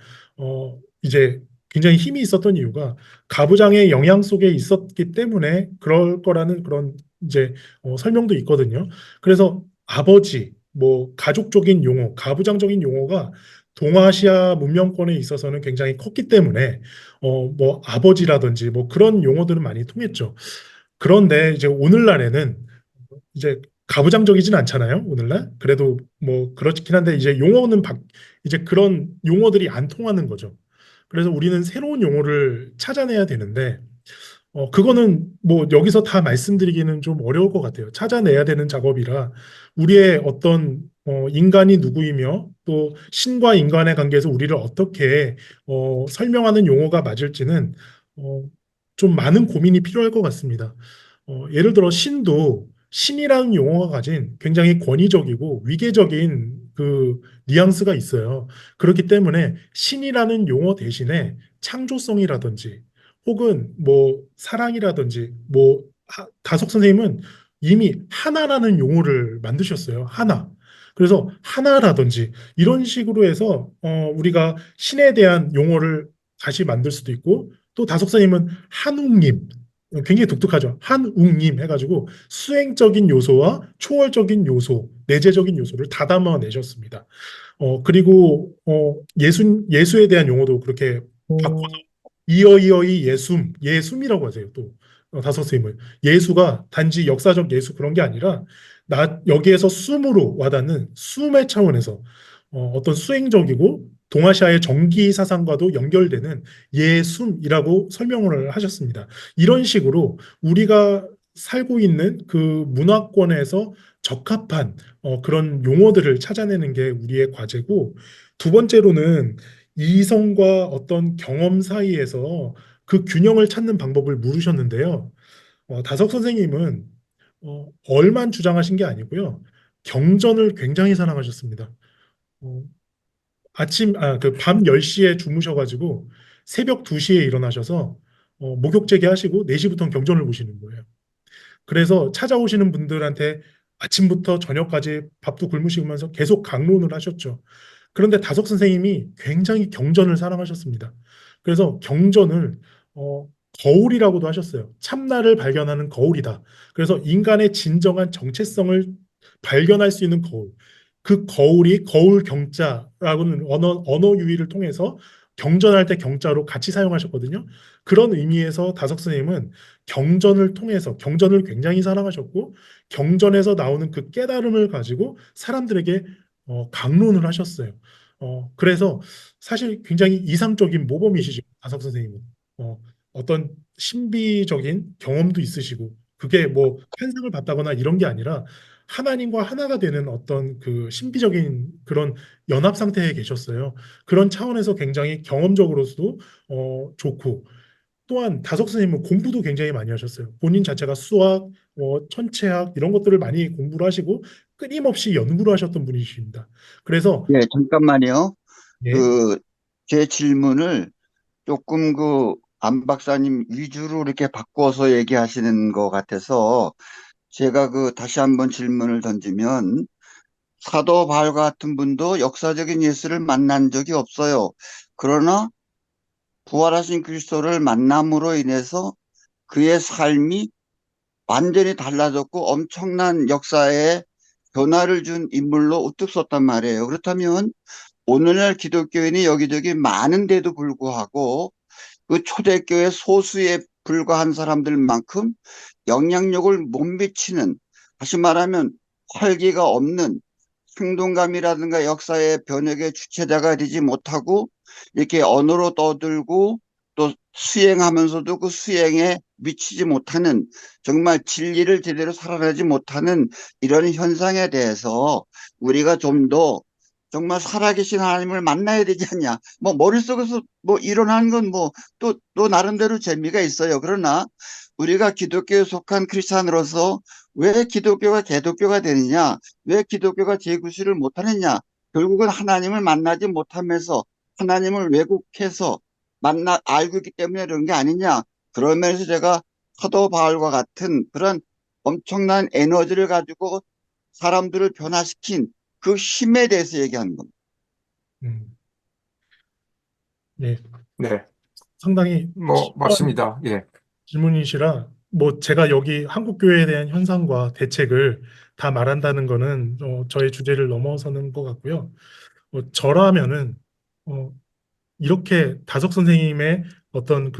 이제 굉장히 힘이 있었던 이유가 가부장의 영향 속에 있었기 때문에 그럴 거라는 그런 이제 설명도 있거든요. 그래서 아버지, 뭐 가족적인 용어, 가부장적인 용어가 동아시아 문명권에 있어서는 굉장히 컸기 때문에 뭐 아버지라든지 뭐 그런 용어들은 많이 통했죠. 그런데 이제 오늘날에는 이제 가부장적이진 않잖아요, 오늘날. 그래도 뭐 그렇긴 한데 이제 용어는 이제 그런 용어들이 안 통하는 거죠. 그래서 우리는 새로운 용어를 찾아내야 되는데 그거는 뭐 여기서 다 말씀드리기는 좀 어려울 것 같아요. 찾아내야 되는 작업이라 우리의 어떤 인간이 누구이며 또 신과 인간의 관계에서 우리를 어떻게 설명하는 용어가 맞을지는 어, 좀 많은 고민이 필요할 것 같습니다. 예를 들어 신도 신이라는 용어가 가진 굉장히 권위적이고 위계적인 그 뉘앙스가 있어요. 그렇기 때문에 신이라는 용어 대신에 창조성이라든지 혹은 뭐 사랑이라든지 뭐 다석 선생님은 이미 하나라는 용어를 만드셨어요. 하나. 그래서 하나라든지 이런 식으로 해서 우리가 신에 대한 용어를 다시 만들 수도 있고 또 다석 선생님은 한웅님 굉장히 독특하죠. 한웅님 해가지고 수행적인 요소와 초월적인 요소, 내재적인 요소를 다 담아내셨습니다. 그리고 예수에 대한 용어도 그렇게 바꿔서 이어이어이 예숨이라고 하세요. 또 다섯 스님을 예수가 단지 역사적 예수 그런 게 아니라 여기에서 숨으로 와닿는 숨의 차원에서 어떤 수행적이고 동아시아의 정기 사상과도 연결되는 예숨이라고 설명을 하셨습니다. 이런 식으로 우리가 살고 있는 그 문화권에서 적합한 그런 용어들을 찾아내는 게 우리의 과제고 두 번째로는 이성과 어떤 경험 사이에서 그 균형을 찾는 방법을 물으셨는데요. 다석 선생님은 얼만 주장하신 게 아니고요. 경전을 굉장히 사랑하셨습니다. 어, 밤 10시에 주무셔가지고 새벽 2시에 일어나셔서 목욕제기 하시고 4시부터 경전을 보시는 거예요. 그래서 찾아오시는 분들한테 아침부터 저녁까지 밥도 굶으시면서 계속 강론을 하셨죠. 그런데 다석 선생님이 굉장히 경전을 사랑하셨습니다. 그래서 경전을 어, 거울이라고도 하셨어요. 참나를 발견하는 거울이다. 그래서 인간의 진정한 정체성을 발견할 수 있는 거울. 그 거울이 거울 경자라고는 언어 유희를 통해서 경전할 때 경자로 같이 사용하셨거든요. 그런 의미에서 다석 선생님은 경전을 통해서 경전을 굉장히 사랑하셨고 경전에서 나오는 그 깨달음을 가지고 사람들에게 강론을 하셨어요. 그래서 사실 굉장히 이상적인 모범이시죠, 다석 선생님은. 어떤 신비적인 경험도 있으시고 그게 뭐 환상을 봤다거나 이런 게 아니라 하나님과 하나가 되는 어떤 그 신비적인 그런 연합 상태에 계셨어요. 그런 차원에서 굉장히 경험적으로서도 좋고 또한 다석 선생님은 공부도 굉장히 많이 하셨어요. 본인 자체가 수학, 천체학 이런 것들을 많이 공부를 하시고 끊임없이 연구를 하셨던 분이십니다. 그래서 예, 잠깐만요. 예, 제 질문을 조금 안 박사님 위주로 이렇게 바꿔서 얘기하시는 것 같아서 제가 다시 한번 질문을 던지면 사도 바울 같은 분도 역사적인 예수를 만난 적이 없어요. 그러나 부활하신 그리스도를 만남으로 인해서 그의 삶이 완전히 달라졌고 엄청난 역사에 변화를 준 인물로 우뚝 섰단 말이에요. 그렇다면 오늘날 기독교인이 여기저기 많은데도 불구하고 그 초대교회 소수에 불과한 사람들만큼 영향력을 못 미치는, 다시 말하면 활기가 없는, 행동감이라든가 역사의 변혁의 주체자가 되지 못하고 이렇게 언어로 떠들고 또 수행하면서도 그 수행에 미치지 못하는, 정말 진리를 제대로 살아내지 못하는 이런 현상에 대해서 우리가 좀 더 정말 살아계신 하나님을 만나야 되지 않냐. 머릿속에서 일어나는 건 또 나름대로 재미가 있어요. 그러나 우리가 기독교에 속한 크리스찬으로서 왜 기독교가 개독교가 되느냐? 왜 기독교가 재구실을 못하느냐? 결국은 하나님을 만나지 못하면서 하나님을 왜곡해서 알고 있기 때문에 그런 게 아니냐? 그런 면에서 제가 사도 바울과 같은 그런 엄청난 에너지를 가지고 사람들을 변화시킨 그 힘에 대해서 얘기하는 겁니다. 음, 예, 네, 상당히 필요한 맞습니다. 예. 질문이시라 제가 여기 한국 교회에 대한 현상과 대책을 다 말한다는 거는 저의 주제를 넘어서는 것 같고요. 저라면은 어, 이렇게 다석 선생님의 어떤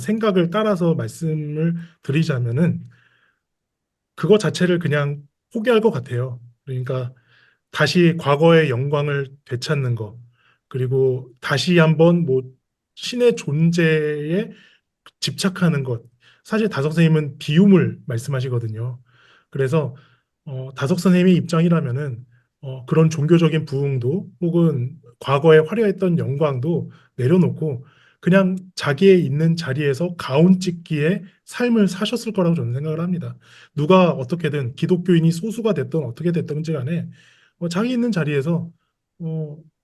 생각을 따라서 말씀을 드리자면은 그거 자체를 그냥 포기할 것 같아요. 그러니까 다시 과거의 영광을 되찾는 거, 그리고 다시 한번 신의 존재에 집착하는 것. 사실 다석 선생님은 비움을 말씀하시거든요. 그래서 다석 선생님의 입장이라면은 그런 종교적인 부흥도 혹은 과거에 화려했던 영광도 내려놓고 그냥 자기의 있는 자리에서 가온 찍기의 삶을 사셨을 거라고 저는 생각을 합니다. 누가 어떻게든 기독교인이 소수가 됐든 어떻게 됐든지 간에 자기 있는 자리에서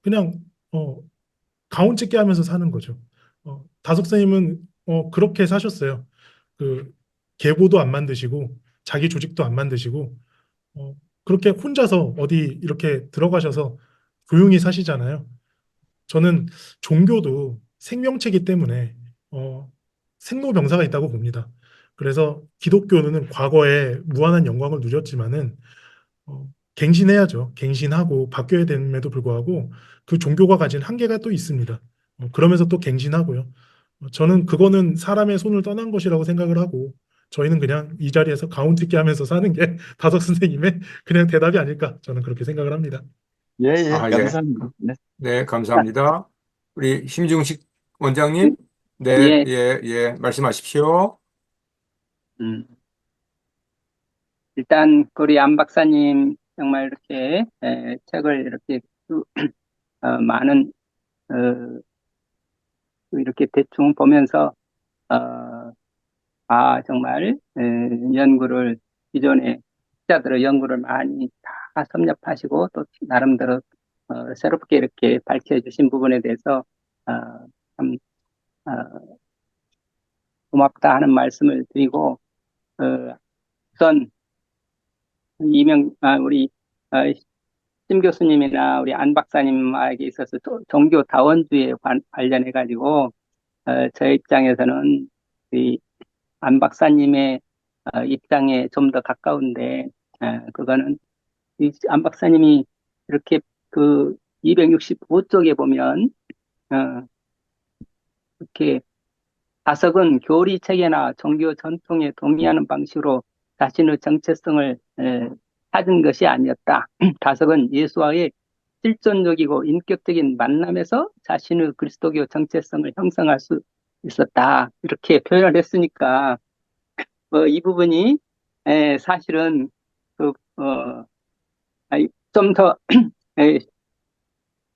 그냥 어, 가온 찍기 하면서 사는 거죠. 다석 선생님은 그렇게 사셨어요. 그 계보도 안 만드시고 자기 조직도 안 만드시고 어, 그렇게 혼자서 어디 이렇게 들어가셔서 조용히 사시잖아요. 저는 종교도 생명체이기 때문에 생로병사가 있다고 봅니다. 그래서 기독교는 과거에 무한한 영광을 누렸지만은 갱신해야죠. 갱신하고 바뀌어야 됨에도 불구하고 그 종교가 가진 한계가 또 있습니다. 그러면서 또 갱신하고요. 저는 그거는 사람의 손을 떠난 것이라고 생각을 하고 저희는 그냥 이 자리에서 가운데끼 하면서 사는 게 다석 선생님의 그냥 대답이 아닐까 저는 그렇게 생각을 합니다. 예, 예, 아, 예. 감사합니다. 네. 네, 감사합니다. 우리 심중식 원장님. 네, 예, 예, 예. 말씀하십시오. 음, 일단 우리 안 박사님 정말 이렇게 책을 이렇게 많은 어, 이렇게 대충 보면서 어, 정말 연구를 기존에 학자들의 연구를 많이 다 섭렵하시고 또 나름대로 새롭게 이렇게 밝혀주신 부분에 대해서 어, 참 고맙다 하는 말씀을 드리고 우선 우리 어, 심 교수님이나 우리 안 박사님에게 있어서 종교 다원주의에 관련해 가지고 저 입장에서는 이 안 박사님의 입장에 좀 더 가까운데 그거는 이 안 박사님이 이렇게 그 265쪽에 보면 이렇게 다석은 교리 체계나 종교 전통에 동의하는 방식으로 자신의 정체성을 찾은 것이 아니었다. 다석은 예수와의 실존적이고 인격적인 만남에서 자신의 그리스도교 정체성을 형성할 수 있었다. 이렇게 표현을 했으니까 이 부분이 사실은 좀 더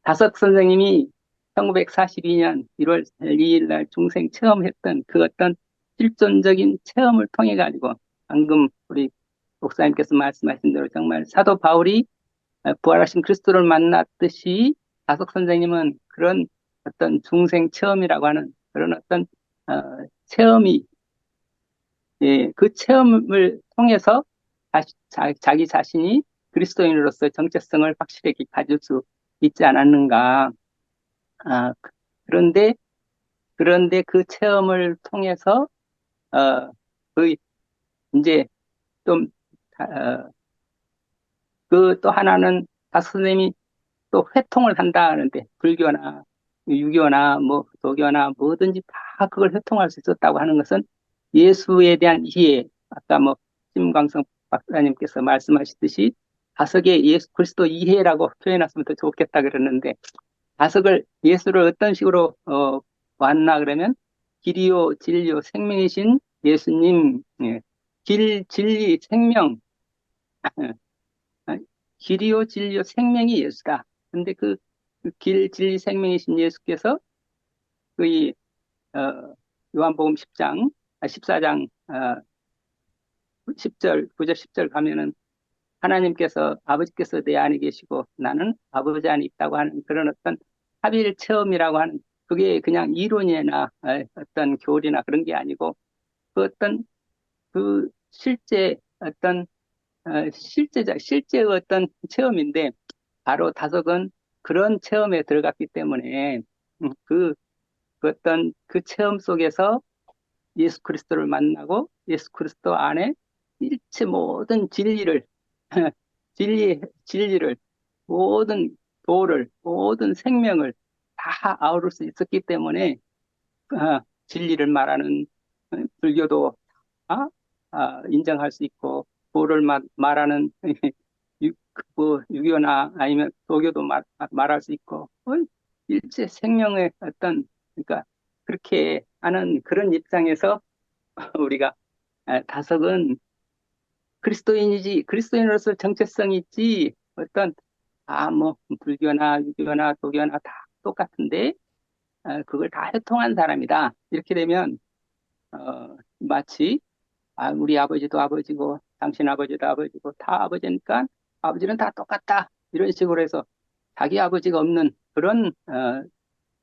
다석 선생님이 1942년 1월 2일 날 중생 체험했던 그 어떤 실존적인 체험을 통해 가지고 방금 우리 목사님께서 말씀하신 대로 정말 사도 바울이 부활하신 그리스도를 만났듯이 다석 선생님은 그런 어떤 중생 체험이라고 하는 그런 어떤 체험이 예, 그 체험을 통해서 자기 자신이 그리스도인으로서 정체성을 확실하게 가질 수 있지 않았는가. 아, 그런데 그 체험을 통해서 그 이제 좀 그 또 하나는 다스 선생님이 또 회통을 한다 하는데 불교나 유교나 뭐 도교나 뭐든지 다 그걸 회통할 수 있었다고 하는 것은 예수에 대한 이해, 아까 뭐 심광성 박사님께서 말씀하셨듯이 다섯의 예수 그리스도 이해라고 표현했으면 더 좋겠다 그러는데 다섯을 예수를 어떤 식으로 왔나 그러면 길이요 진리요 생명이신 예수님, 예. 길 진리 생명 길이요 진리요 생명이 예수다. 근데 그 길 진리 생명이신 예수께서 그 요한복음 10장 14장 10절 9절 10절 가면은 하나님께서 아버지께서 내 안에 계시고 나는 아버지 안에 있다고 하는 그런 어떤 합일 체험이라고 하는 그게 그냥 이론이나 어떤 교리나 그런 게 아니고 그 어떤 그 실제 어떤 실제의 어떤 체험인데 바로 다섯은 그런 체험에 들어갔기 때문에 그 어떤 그 체험 속에서 예수 그리스도를 만나고 예수 그리스도 안에 일체 모든 진리를 진리를 모든 도를 모든 생명을 다 아우를 수 있었기 때문에 진리를 말하는 불교도 다 인정할 수 있고 도를 말하는 뭐 유교나 아니면 도교도 말할 수 있고 일체 생명의 어떤 그러니까 그렇게 하는 그런 입장에서 우리가 다석은 그리스도인이지 그리스도인으로서 정체성이 있지 어떤 뭐 불교나 유교나 도교나 다 똑같은데 그걸 다 해통한 사람이다 이렇게 되면 마치 우리 아버지도 아버지고 당신 아버지도 아버지고 다 아버지니까 아버지는 다 똑같다 이런 식으로 해서 자기 아버지가 없는 그런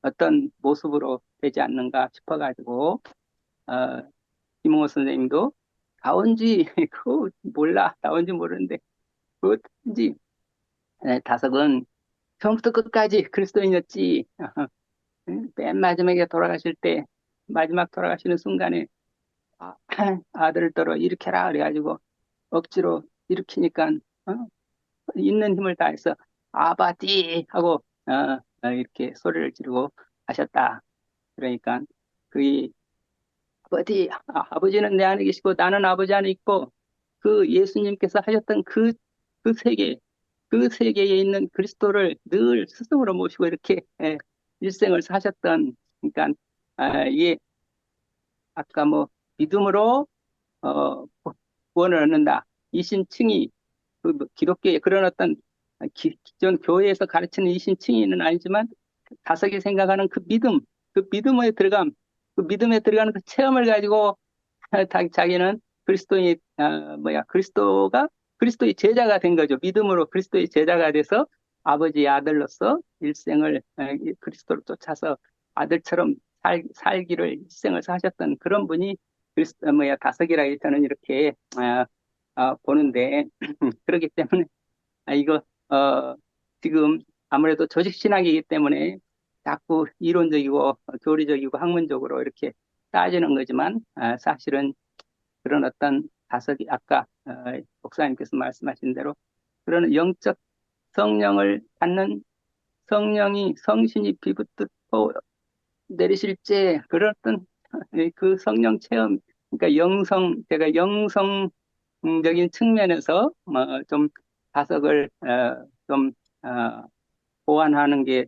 어떤 모습으로 되지 않는가 싶어가지고 김홍호 선생님도 나온지 그거 몰라 나온지 모르는데 그것인지 다석은 처음부터 끝까지 그리스도인이었지 맨 마지막에 돌아가실 때 마지막 돌아가시는 순간에 아들을 떨어 일으켜라 그래가지고 억지로 일으키니까 있는 힘을 다해서 아바띠 하고 이렇게 소리를 지르고 하셨다. 그러니까 그 아버지는 내 안에 계시고 나는 아버지 안에 있고 그 예수님께서 하셨던 그 세계 그 세계에 있는 그리스도를 늘 스승으로 모시고 이렇게 일생을 사셨던 그러니까 이게 아까 뭐 믿음으로 구원을 얻는다 이신칭의 뭐 기독교의 그런 어떤 기존 교회에서 가르치는 이신칭의는 아니지만 다석이 생각하는 그 믿음 그 믿음에 들어감 그 믿음에 들어가는 그 체험을 가지고 자기는 그리스도의 그리스도의 제자가 된 거죠. 믿음으로 그리스도의 제자가 돼서 아버지의 아들로서 일생을 그리스도를 쫓아서 아들처럼 살기를 일생을 사셨던 그런 분이 다석이라 저는 이렇게 보는데 그렇기 때문에 이거 지금 아무래도 조직 신학이기 때문에 자꾸 이론적이고 교리적이고 학문적으로 이렇게 따지는 거지만 사실은 그런 어떤 다섯이 아까 목사님께서 말씀하신 대로 그런 영적 성령을 받는 성령이 성신이 비붙듯 내리실 때 그런 어떤 그 성령 체험 그러니까 제가 영성적인 측면에서 좀 다섯을 좀 보완하는 게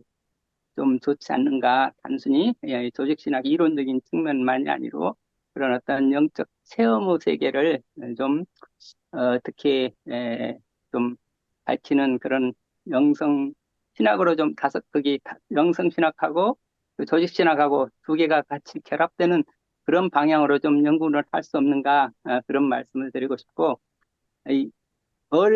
좀 좋지 않는가 단순히 조직신학 이론적인 측면만이 아니고 그런 어떤 영적 체험의 세계를 좀 어떻게 좀 밝히는 그런 영성 신학으로 좀 거기 영성신학하고 그 조직신학하고 두 개가 같이 결합되는 그런 방향으로 좀 연구를 할 수 없는가, 그런 말씀을 드리고 싶고, 이 네. 어,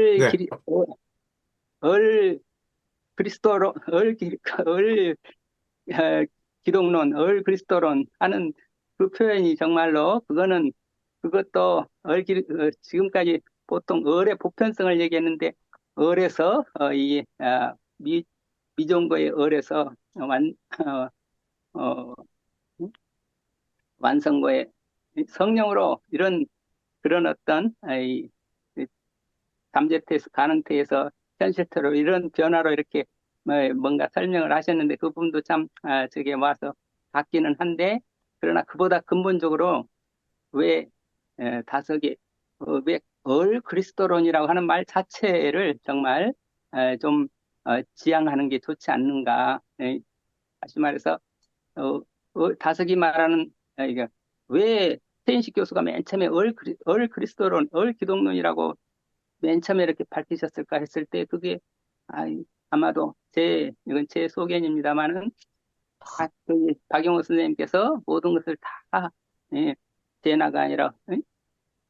기독론, 그리스도론 하는 그 표현이 정말로 그것도 지금까지 보통 을의 보편성을 얘기했는데 을에서 미종고의 을에서 어, 완성고의 성령으로 그런 어떤 이 잠재태에서 가능태에서 현실태로 이런 변화로 이렇게 뭔가 설명을 하셨는데 그 부분도 참 저게 와서 같기는 한데, 그러나 그보다 근본적으로 왜 다섯의 왜 그리스도론이라고 하는 말 자체를 정말 좀 지양하는 게 좋지 않는가. 다시 말해서 다섯이 말하는 이게 왜 최인식 교수가 맨 처음에 그리스도론, 기독론이라고 맨 처음에 이렇게 밝히셨을까 했을 때 그게 아마도 이건 제 소견입니다만은 박영호 선생님께서 모든 것을 다 제나가 아니라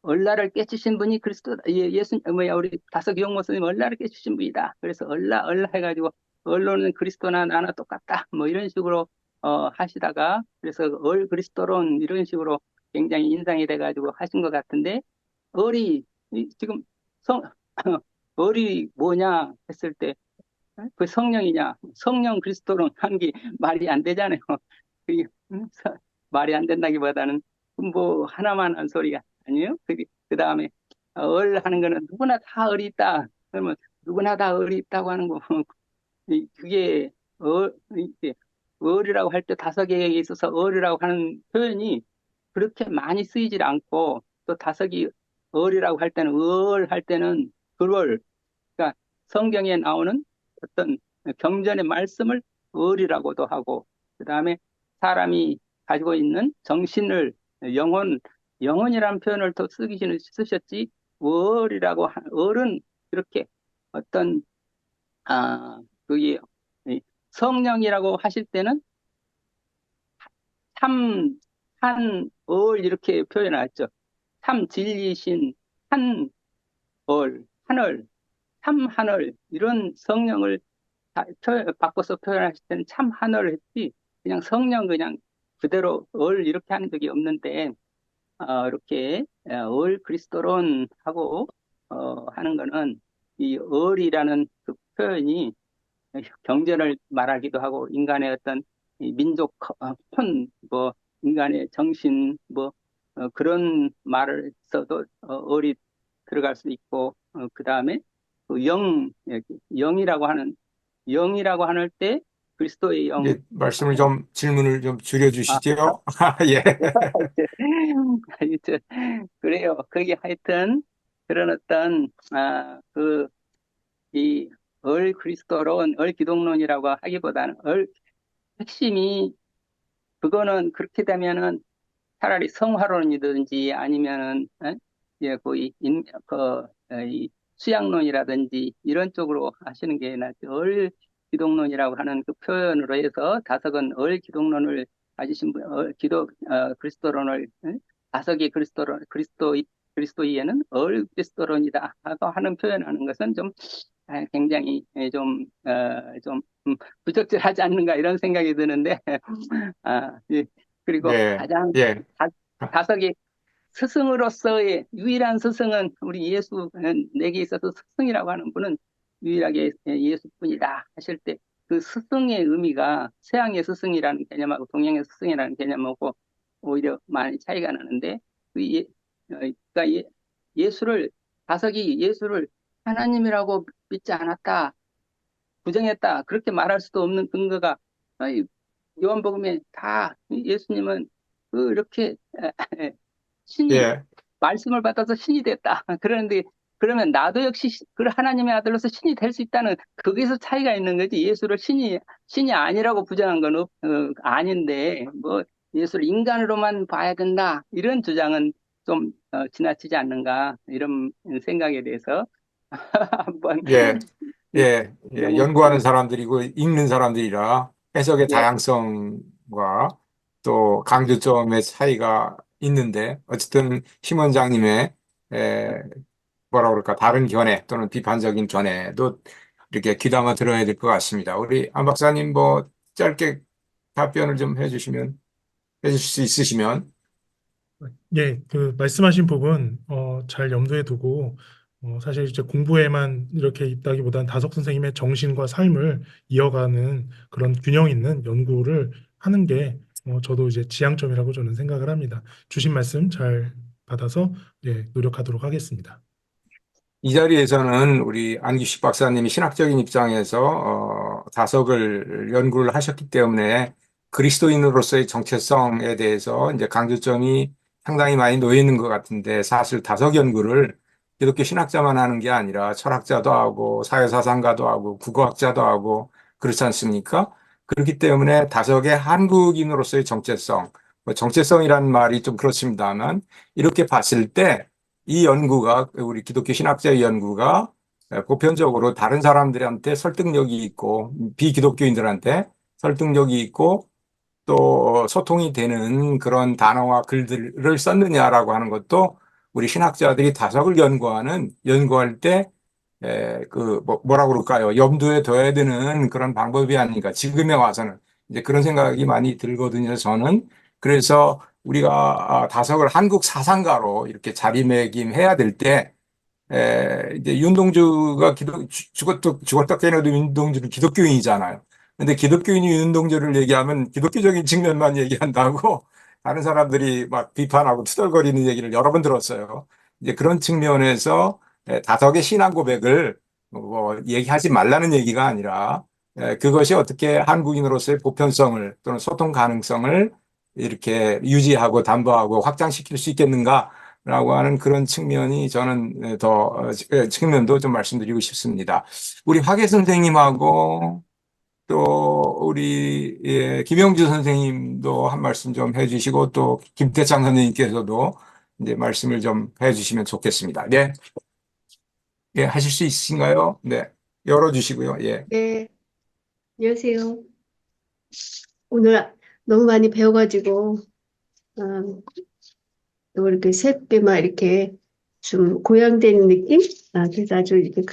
얼라를 깨치신 분이 그리스도다. 우리 다섯 영모 선생님 얼라를 깨치신 분이다. 그래서 얼라 해가지고 얼로는 그리스도나 나나 똑같다. 뭐 이런 식으로 하시다가 그래서 그리스도론 이런 식으로 굉장히 인상이 돼가지고 하신 것 같은데 얼이 지금 성 얼이 뭐냐 했을 때 그 성령이냐 성령 그리스도론 하는 게 말이 안 되잖아요. 그게 말이 안 된다기보다는 뭐 하나만 한 소리가 아니에요. 그 다음에 얼 하는 거는 누구나 다 얼이 있다. 그러면 누구나 다 얼이 있다고 하는 거 그게 이게 얼이라고 할 때 다섯 개에 있어서 얼이라고 하는 표현이 그렇게 많이 쓰이질 않고 또 다섯이 얼이라고 할 때는 할 때는 그걸 그러니까 성경에 나오는 어떤 경전의 말씀을 을이라고도 하고, 그 다음에 사람이 가지고 있는 정신을 영혼이라는 표현을 더 쓰셨지, 을은 이렇게 어떤, 그게, 성령이라고 하실 때는 참, 이렇게 표현하죠. 참 진리신 하늘, 참 하늘 이런 성령을 바꿔서 표현하실 때는 참 하늘 했지 그냥 성령 그냥 그대로 이렇게 하는 적이 없는데 이렇게 그리스도론 하고 하는 거는 이 을이라는 그 표현이 경전을 말하기도 하고 인간의 어떤 이 민족 뭐 인간의 정신 뭐 그런 말을 써도 을이 들어갈 수 있고 그 다음에 그 영이라고 하는 때 그리스도의 영. 이제 질문을 좀 아, 줄여주시죠. 예. 하여튼 그래요. 그게 하여튼 그런 어떤 이 그리스도론 기독론이라고 하기보다는 핵심이 그거는 그렇게 되면은 차라리 성화론이든지 아니면은 예, 이 수양론이라든지 이런 쪽으로 하시는 게 낫죠. 기독론이라고 하는 그 표현으로 해서 다섯은 기독론을 가지신 분, 그리스도론을 다섯이 그리스도이에는 그리스도론이다 하고 하는 표현하는 것은 좀 굉장히 좀 부적절하지 않는가 이런 생각이 드는데 예. 그리고 네. 가장 예. 다섯이 스승으로서의 유일한 스승은 우리 예수는 내게 있어서 스승이라고 하는 분은 유일하게 예수뿐이다 하실 때 그 스승의 의미가 서양의 스승이라는 개념하고 동양의 스승이라는 개념하고 오히려 많이 차이가 나는데 그러니까 다섯이 예수를 하나님이라고 믿지 않았다, 부정했다 그렇게 말할 수도 없는 근거가 요한복음에 다 예수님은 이렇게 신이 예. 말씀을 받아서 신이 됐다. 그러는데 그러면 나도 역시 그 하나님의 아들로서 신이 될 수 있다는 거기서 차이가 있는 거지. 예수를 신이 아니라고 부정한 건 아닌데 뭐 예수를 인간으로만 봐야 된다 이런 주장은 좀 지나치지 않는가 이런 생각에 대해서 한번 예. 연구하는 사람들이고 읽는 사람들이라 해석의 예, 다양성과 또 강조점의 차이가 있는데 어쨌든 심 원장님의 에, 뭐라 그럴까 다른 견해 또는 비판적인 견해도 이렇게 귀담아 들어야 될 것 같습니다. 우리 안 박사님 뭐 짧게 답변을 좀 해주실 수 있으시면. 예, 그 말씀하신 부분 잘 염두에 두고 사실 이제 공부에만 이렇게 있다기보단 다석 선생님의 정신과 삶을 이어가는 그런 균형 있는 연구를 하는 게 저도 이제 지향점이라고 저는 생각을 합니다. 주신 말씀 잘 받아서 노력하도록 하겠습니다. 이 자리에서는 우리 안기식 박사님이 신학적인 입장에서 다석을 연구를 하셨기 때문에 그리스도인으로서의 정체성에 대해서 이제 강조점이 상당히 많이 놓여 있는 것 같은데 사실 다석 연구를 기독교 신학자만 하는 게 아니라 철학자도 하고 사회사상가도 하고 국어학자도 하고 그렇지 않습니까? 그렇기 때문에 다석의 한국인으로서의 정체성, 뭐 정체성이라는 말이 좀 그렇습니다만 이렇게 봤을 때 이 연구가 우리 기독교 신학자의 연구가 보편적으로 다른 사람들한테 설득력이 있고 비기독교인들한테 설득력이 있고 또 소통이 되는 그런 단어와 글들을 썼느냐라고 하는 것도 우리 신학자들이 다석을 연구할 때 뭐라 그럴까요? 염두에 둬야 되는 그런 방법이 아닌가. 지금에 와서는 이제 그런 생각이 많이 들거든요, 저는. 그래서 우리가 다석을 한국 사상가로 이렇게 자리매김해야 될 때, 이제 윤동주가 죽었다 깨어나도 윤동주는 기독교인이잖아요. 근데 기독교인이 윤동주를 얘기하면 기독교적인 측면만 얘기한다고 다른 사람들이 막 비판하고 투덜거리는 얘기를 여러 번 들었어요. 이제 그런 측면에서 다석의 신앙 고백을 뭐 얘기하지 말라는 얘기가 아니라 그것이 어떻게 한국인으로서의 보편성을 또는 소통 가능성을 이렇게 유지하고 담보하고 확장시킬 수 있겠는가라고 하는 그런 측면이 저는 측면도 좀 말씀드리고 싶습니다. 우리 화계 선생님하고 또 우리 김영주 선생님도 한 말씀 좀 해주시고 또 김태창 선생님께서도 이제 말씀을 좀 해주시면 좋겠습니다. 네, 하실 수 있으신가요? 네, 열어주시고요. 예. 네, 안녕하세요. 오늘 너무 많이 배워가지고, 또 이렇게 새롭게 막 이렇게 좀 고양되는 느낌? 그래서 아주 이렇게,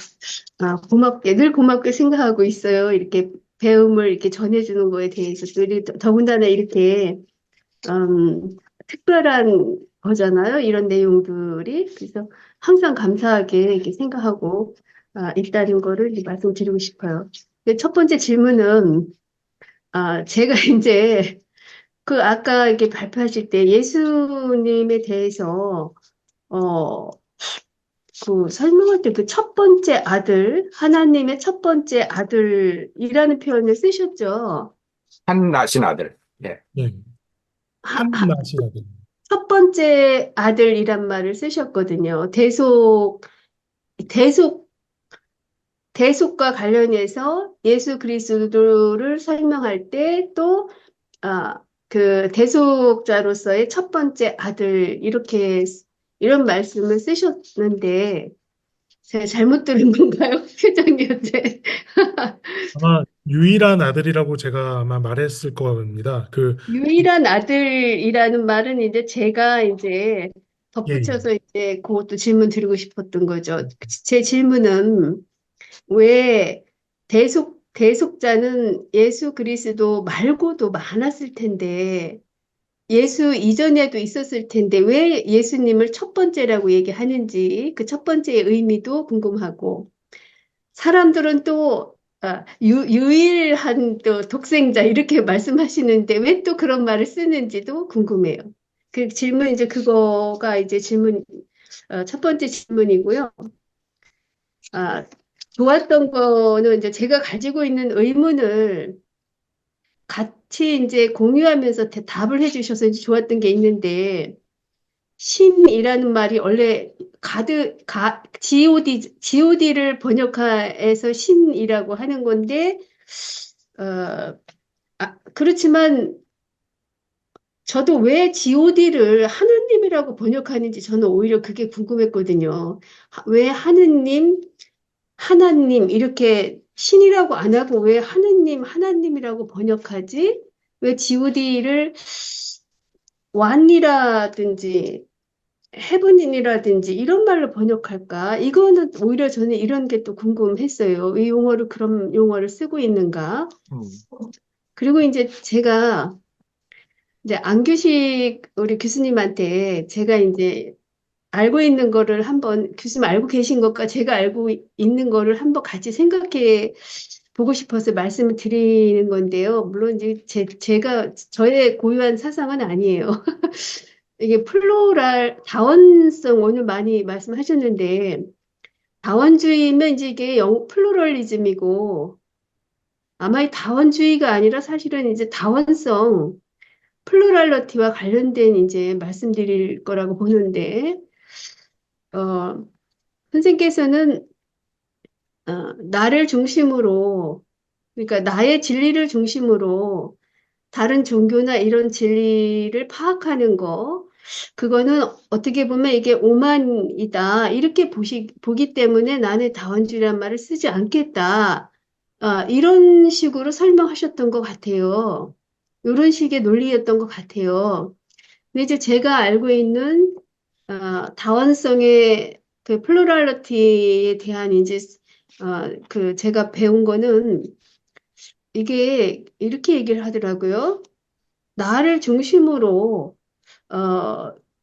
늘 고맙게 생각하고 있어요. 이렇게 배움을 이렇게 전해주는 거에 대해서. 더군다나 이렇게, 특별한 거잖아요. 이런 내용들이. 그래서 항상 감사하게 이렇게 생각하고, 있다는 거를 이제 말씀드리고 싶어요. 근데 첫 번째 질문은, 제가 이제 아까 이렇게 발표하실 때 예수님에 대해서, 어, 설명할 때 그 첫 번째 아들, 하나님의 첫 번째 아들이라는 표현을 쓰셨죠. 한 나신 아들. 예. 예, 하- 한 맛이라도. 첫 번째 아들이란 말을 쓰셨거든요. 대속, 대속과 관련해서 예수 그리스도를 설명할 때 또, 그 대속자로서의 첫 번째 아들, 이런 말씀을 쓰셨는데, 제가 잘못 들은 건가요? 표정이 어째? 아마 유일한 아들이라고 제가 아마 말했을 겁니다. 유일한 아들이라는 말은 이제 제가 이제 예, 예. 덧붙여서 이제 그것도 질문 드리고 싶었던 거죠. 제 질문은 왜 대속자는 예수 그리스도 말고도 많았을 텐데, 예수 이전에도 있었을 텐데, 왜 예수님을 첫 번째라고 얘기하는지, 그 첫 번째의 의미도 궁금하고, 사람들은 또, 유일한 또 독생자, 이렇게 말씀하시는데, 왜 또 그런 말을 쓰는지도 궁금해요. 그 질문, 이제 그거가 이제 첫 번째 질문이고요. 좋았던 거는 이제 제가 가지고 있는 의문을 같이 이제 공유하면서 답을 해주셔서 이제 좋았던 게 있는데, 신이라는 말이 원래 GOD를 번역해서 신이라고 하는 건데, 그렇지만 저도 왜 GOD를 하느님이라고 번역하는지 저는 오히려 그게 궁금했거든요. 왜 하나님 이렇게 신이라고 안 하고 왜 하나님이라고 번역하지? 왜 GOD를 완이라든지 헤븐이라든지 이런 말로 번역할까? 이거는 오히려 저는 이런 게 또 궁금했어요. 왜 용어를 그런 용어를 쓰고 있는가? 음. 그리고 이제 제가 이제 안규식 우리 교수님한테 제가 이제 알고 있는 거를 한번 교수님 알고 계신 것과 제가 알고 있는 거를 한번 같이 생각해 보고 싶어서 말씀을 드리는 건데요. 물론 이제 제가 저의 고유한 사상은 아니에요. 이게 플로럴 다원성 오늘 많이 말씀하셨는데 다원주의면 이제 이게 플로럴리즘이고 아마 이 다원주의가 아니라 사실은 이제 다원성 플루랄러티와 관련된 이제 말씀드릴 거라고 보는데 어, 선생께서는 나를 중심으로 그러니까 나의 진리를 중심으로 다른 종교나 이런 진리를 파악하는 거 그거는 어떻게 보면 이게 오만이다 이렇게 보기 때문에 나는 다원주의란 말을 쓰지 않겠다 이런 식으로 설명하셨던 것 같아요. 이런 식의 논리였던 것 같아요. 근데 이제 제가 알고 있는 다원성의 그 플루랄리티에 대한 이제 그 제가 배운 거는 이게 이렇게 얘기를 하더라고요. 나를 중심으로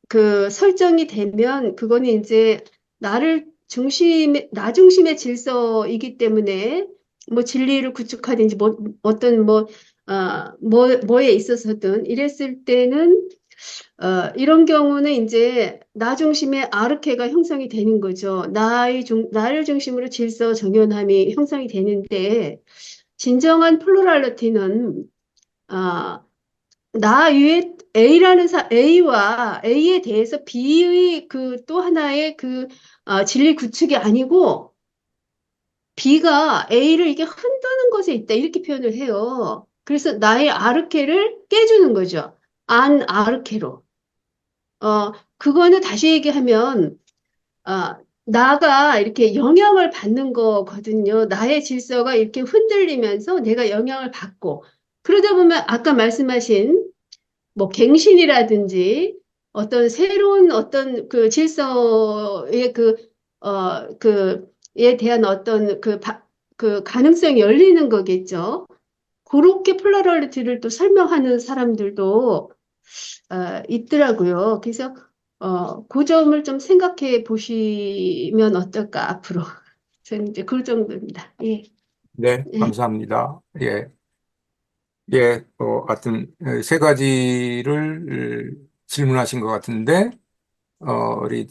그 설정이 되면 그거는 이제 나 중심의 질서이기 때문에 뭐 진리를 구축하든지 뭐 어떤 뭐에 있어서든 이랬을 때는 이런 경우는 이제 나 중심의 아르케가 형성이 되는 거죠. 나를 중심으로 질서 정연함이 형성이 되는데 진정한 플루랄리티는 아, 나 위에 A와 A에 대해서 B의 그 또 하나의 그 진리 구축이 아니고 B가 A를 이게 흔드는 것에 있다 이렇게 표현을 해요. 그래서 나의 아르케를 깨주는 거죠. 안 아르케로. 그거는 다시 얘기하면 나가 이렇게 영향을 받는 거거든요. 나의 질서가 이렇게 흔들리면서 내가 영향을 받고 그러다 보면 아까 말씀하신 뭐 갱신이라든지 어떤 새로운 어떤 그 질서의 그에 대한 어떤 그 가능성이 열리는 거겠죠. 그렇게 플러럴리티를 또 설명하는 사람들도 있더라고요. 그래서 그 점을 좀 생각해 보시면 어떨까 앞으로. 저는 이제 그 정도입니다. 예. 네, 예. 감사합니다. 예, 예, 하여튼 세 가지를 질문하신 것 같은데, 우리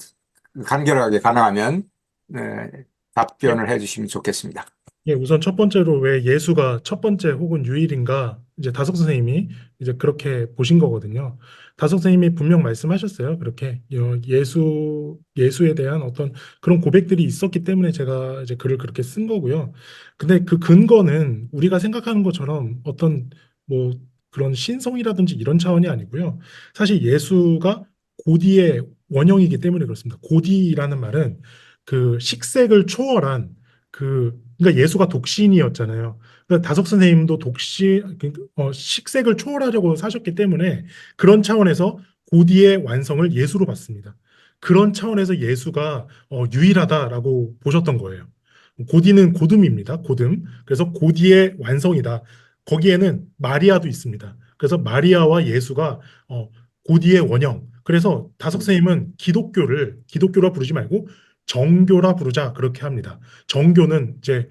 간결하게 가능하면 네, 예. 답변을 해주시면 좋겠습니다. 예, 우선 첫 번째로 왜 예수가 첫 번째 혹은 유일인가 이제 다석 선생님이 이제 그렇게 보신 거거든요. 다석 선생님이 분명 말씀하셨어요. 그렇게 예수에 대한 어떤 그런 고백들이 있었기 때문에 제가 이제 글을 그렇게 쓴 거고요. 근데 그 근거는 우리가 생각하는 것처럼 어떤 뭐 그런 신성이라든지 이런 차원이 아니고요. 사실 예수가 고디의 원형이기 때문에 그렇습니다. 고디라는 말은 그 식색을 초월한 그러니까 예수가 독신이었잖아요. 그러니까 다석 선생님도 식색을 초월하려고 사셨기 때문에 그런 차원에서 고디의 완성을 예수로 봤습니다. 그런 차원에서 예수가 유일하다라고 보셨던 거예요. 고디는 고듬입니다. 고듬. 그래서 고디의 완성이다. 거기에는 마리아도 있습니다. 그래서 마리아와 예수가 고디의 원형. 그래서 다석 선생님은 기독교라 부르지 말고 정교라 부르자 그렇게 합니다. 정교는 이제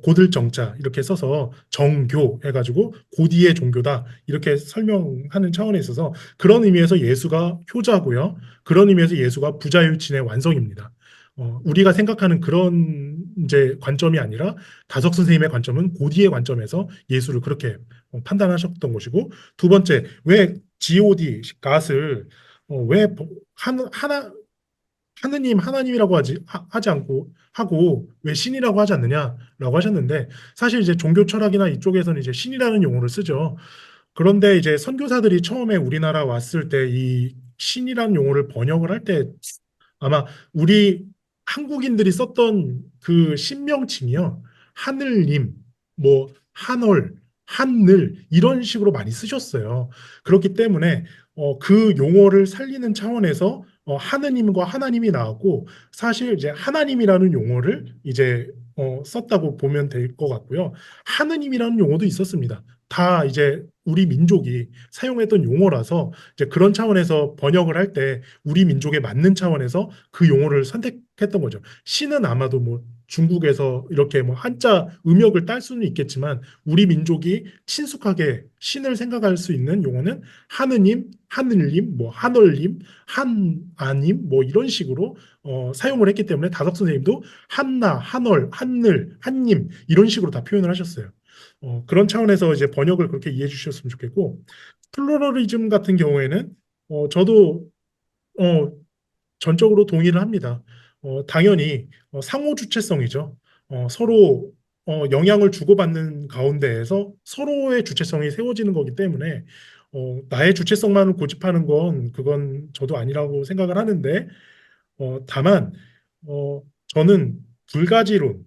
고들 정자 이렇게 써서 정교 해가지고 고디의 종교다 이렇게 설명하는 차원에 있어서 그런 의미에서 예수가 효자고요. 그런 의미에서 예수가 부자율친의 완성입니다. 우리가 생각하는 그런 이제 관점이 아니라 다석 선생님의 관점은 고디의 관점에서 예수를 그렇게 판단하셨던 것이고 두 번째 왜 G.O.D. 갓을 왜 하나님이라고 하지 않고 하고 왜 신이라고 하지 않느냐라고 하셨는데 사실 이제 종교 철학이나 이쪽에서는 이제 신이라는 용어를 쓰죠. 그런데 이제 선교사들이 처음에 우리나라 왔을 때 이 신이라는 용어를 번역을 할 때 아마 우리 한국인들이 썼던 그 신명칭이요. 하늘님, 뭐 한월, 한늘 이런 식으로 많이 쓰셨어요. 그렇기 때문에 그 용어를 살리는 차원에서 하느님과 하나님이 나왔고 사실 이제 하나님이라는 용어를 이제 썼다고 보면 될 것 같고요. 하느님이라는 용어도 있었습니다. 다 이제 우리 민족이 사용했던 용어라서 이제 그런 차원에서 번역을 할 때 우리 민족에 맞는 차원에서 그 용어를 선택했던 거죠. 신은 아마도 뭐 중국에서 이렇게 뭐 한자 음역을 딸 수는 있겠지만 우리 민족이 친숙하게 신을 생각할 수 있는 용어는 하느님, 하늘님, 뭐 한월님, 한아님 뭐 이런 식으로 사용을 했기 때문에 다석 선생님도 한나, 한월, 한늘, 한님 이런 식으로 다 표현을 하셨어요. 그런 차원에서 이제 번역을 그렇게 이해해 주셨으면 좋겠고 플루러리즘 같은 경우에는 저도 어, 전적으로 동의를 합니다. 당연히 상호 주체성이죠. 서로 영향을 주고받는 가운데에서 서로의 주체성이 세워지는 거기 때문에 나의 주체성만을 고집하는 건 그건 저도 아니라고 생각을 하는데 다만 저는 불가지론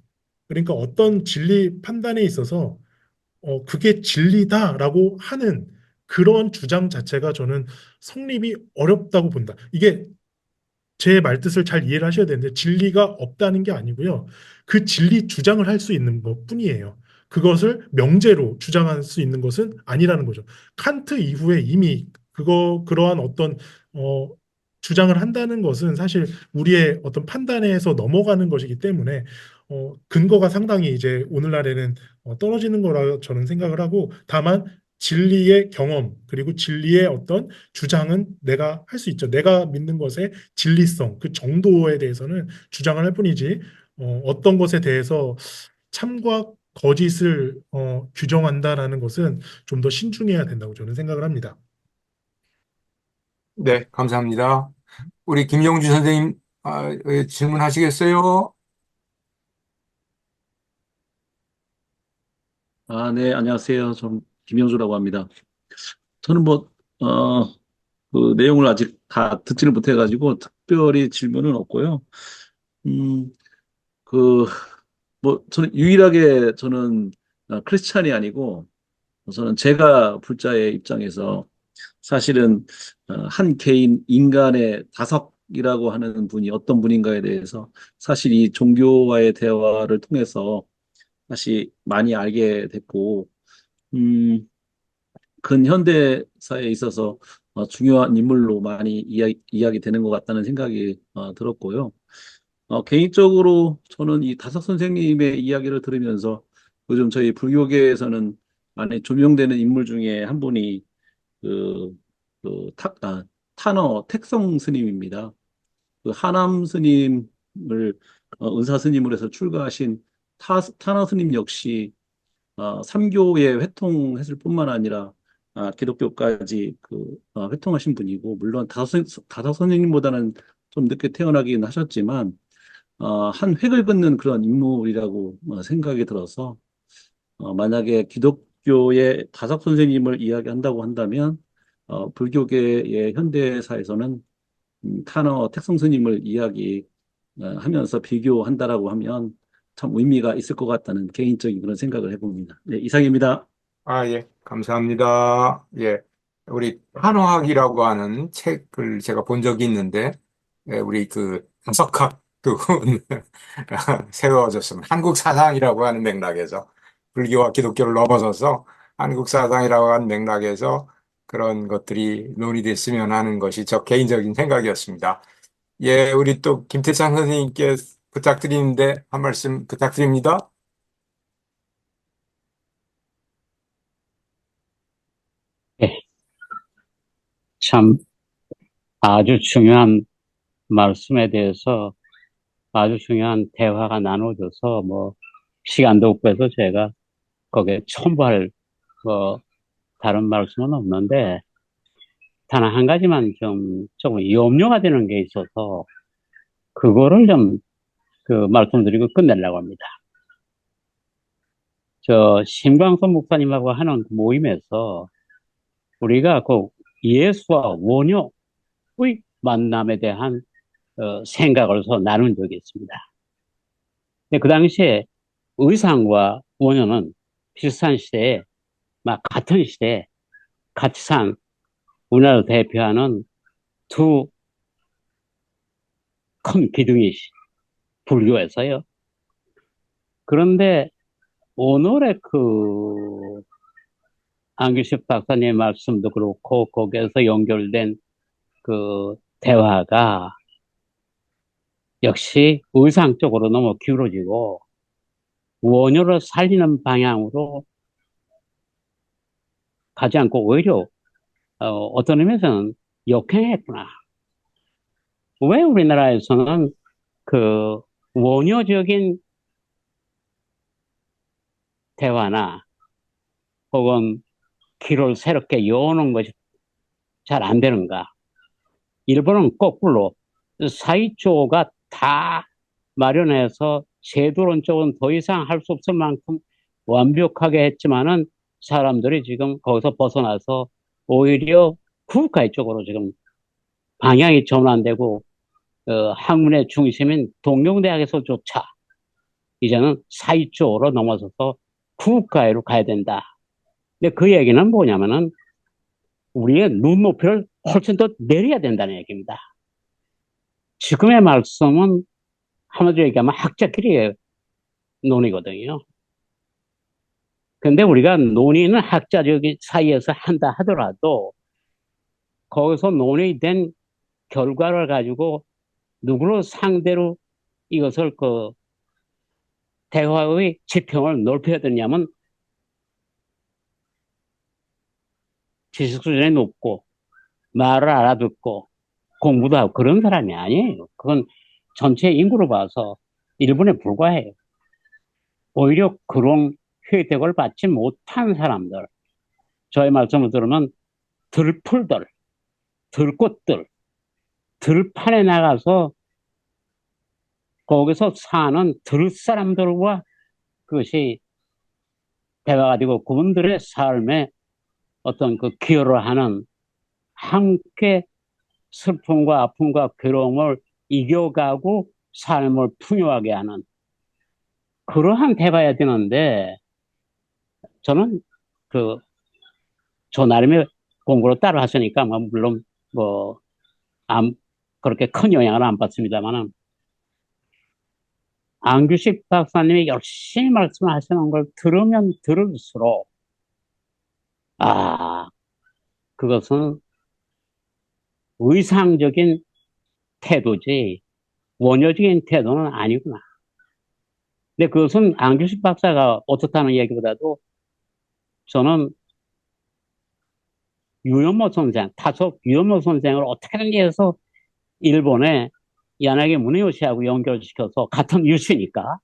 그러니까 어떤 진리 판단에 있어서 그게 진리다라고 하는 그런 주장 자체가 저는 성립이 어렵다고 본다. 이게 제 말뜻을 잘 이해를 하셔야 되는데 진리가 없다는 게 아니고요. 그 진리 주장을 할 수 있는 것뿐이에요. 그것을 명제로 주장할 수 있는 것은 아니라는 거죠. 칸트 이후에 이미 그러한 어떤 어, 주장을 한다는 것은 사실 우리의 어떤 판단에서 넘어가는 것이기 때문에 근거가 상당히 이제 오늘날에는 떨어지는 거라 저는 생각을 하고 다만 진리의 경험 그리고 진리의 어떤 주장은 내가 할 수 있죠. 내가 믿는 것의 진리성 그 정도에 대해서는 주장을 할 뿐이지 어떤 것에 대해서 참과 거짓을 규정한다라는 것은 좀 더 신중해야 된다고 저는 생각을 합니다. 네, 감사합니다. 우리 김영주 선생님, 질문하시겠어요? 네, 안녕하세요. 전 김영주라고 합니다. 저는 뭐, 그 내용을 아직 다 듣지를 못해가지고 특별히 질문은 없고요. 음, 그, 뭐, 저는 유일하게 저는 크리스찬이 아니고 저는 제가 불자의 입장에서 사실은 한 개인 인간의 다석이라고 하는 분이 어떤 분인가에 대해서 사실 이 종교와의 대화를 통해서 다시 많이 알게 됐고, 음, 근현대사에 있어서 중요한 인물로 많이 이야기 되는 것 같다는 생각이 들었고요. 개인적으로 저는 이 다석 선생님의 이야기를 들으면서 요즘 저희 불교계에서는 많이 조명되는 인물 중에 한 분이 그, 타너 택성 스님입니다. 그 하남 스님을 은사 스님으로 해서 출가하신 타너 스님 역시 삼교에 회통했을 뿐만 아니라 기독교까지 회통하신 분이고 물론 다섯 선생님보다는 좀 늦게 태어나긴 하셨지만 한 획을 긋는 그런 인물이라고 생각이 들어서 만약에 기독교의 다섯 선생님을 이야기한다고 한다면 불교계의 현대사에서는 타너 택성 스님을 이야기하면서 비교한다라고 하면 참 의미가 있을 것 같다는 개인적인 그런 생각을 해봅니다. 네, 이상입니다. 예, 감사합니다. 예, 우리 한화학이라고 하는 책을 제가 본 적이 있는데, 우리 그 다석학 두 분 세워졌습니다. 한국 사상이라고 하는 맥락에서 불교와 기독교를 넘어서서 한국 사상이라고 하는 맥락에서 그런 것들이 논의됐으면 하는 것이 저 개인적인 생각이었습니다. 예, 우리 또 김태창 선생님께 부탁드리는데 한 말씀 부탁드립니다. 네, 참 아주 중요한 말씀에 대해서 아주 중요한 대화가 나눠져서 뭐 시간도 없고 해서 제가 거기에 첨부할 다른 말씀은 없는데 단 한 가지만 좀 조금 염려가 되는 게 있어서 그거를 좀 말씀드리고 끝내려고 합니다. 저 심광선 목사님하고 하는 모임에서 우리가 그 예수와 원효의 만남에 대한 생각을 나눈 적이 있습니다. 근데 그 당시에 의상과 원효는 비슷한 시대에, 막 같은 시대에 같이 산 우리나라를 대표하는 두 큰 기둥이 불교에서요. 그런데 오늘의 안규식 박사님 말씀도 그렇고 거기에서 연결된 그 대화가 역시 의상 쪽으로 너무 기울어지고 원효를 살리는 방향으로 가지 않고 오히려 어떤 의미에서는 역행했구나. 왜 우리나라에서는 그 원효적인 대화나 혹은 길을 새롭게 여는 것이 잘 안 되는가? 일본은 거꾸로 사이조가 다 마련해서 제도론 쪽은 더 이상 할 수 없을 만큼 완벽하게 했지만은 사람들이 지금 거기서 벗어나서 오히려 국가의 쪽으로 지금 방향이 전환되고 학문의 중심인 동경대학에서조차 이제는 사회 쪽으로 넘어서서 국가로 가야 된다. 근데 그 얘기는 뭐냐면은 우리의 눈높이를 훨씬 더 내려야 된다는 얘기입니다. 지금의 말씀은 한마디로 얘기하면 학자끼리의 논의거든요. 근데 우리가 논의는 학자적 사이에서 한다 하더라도 거기서 논의된 결과를 가지고 누구를 상대로 이것을 대화의 지평을 넓혀야 되냐면 지식 수준이 높고 말을 알아듣고 공부도 하고 그런 사람이 아니에요. 그건 전체 인구로 봐서 일본에 불과해요. 오히려 그런 혜택을 받지 못한 사람들, 저의 말씀을 들으면 들풀들, 들꽃들, 들판에 나가서 거기서 사는 들사람들과 그것이 대화가 되고 그분들의 삶에 어떤 기여를 하는 함께 슬픔과 아픔과 괴로움을 이겨가고 삶을 풍요하게 하는 그러한 대화야 되는데 저는 저 나름의 공부를 따로 하시니까 물론 그렇게 큰 영향을 안 받습니다만은 안규식 박사님이 열심히 말씀하시는 걸 들으면 들을수록 그것은 의상적인 태도지 원효적인 태도는 아니구나. 근데 그것은 안규식 박사가 어떻다는 얘기보다도 저는 유현모 선생, 타석 유현모 선생을 어떻게든지 해서 일본에 야나기 문혜요시하고 연결시켜서 같은 유씨니까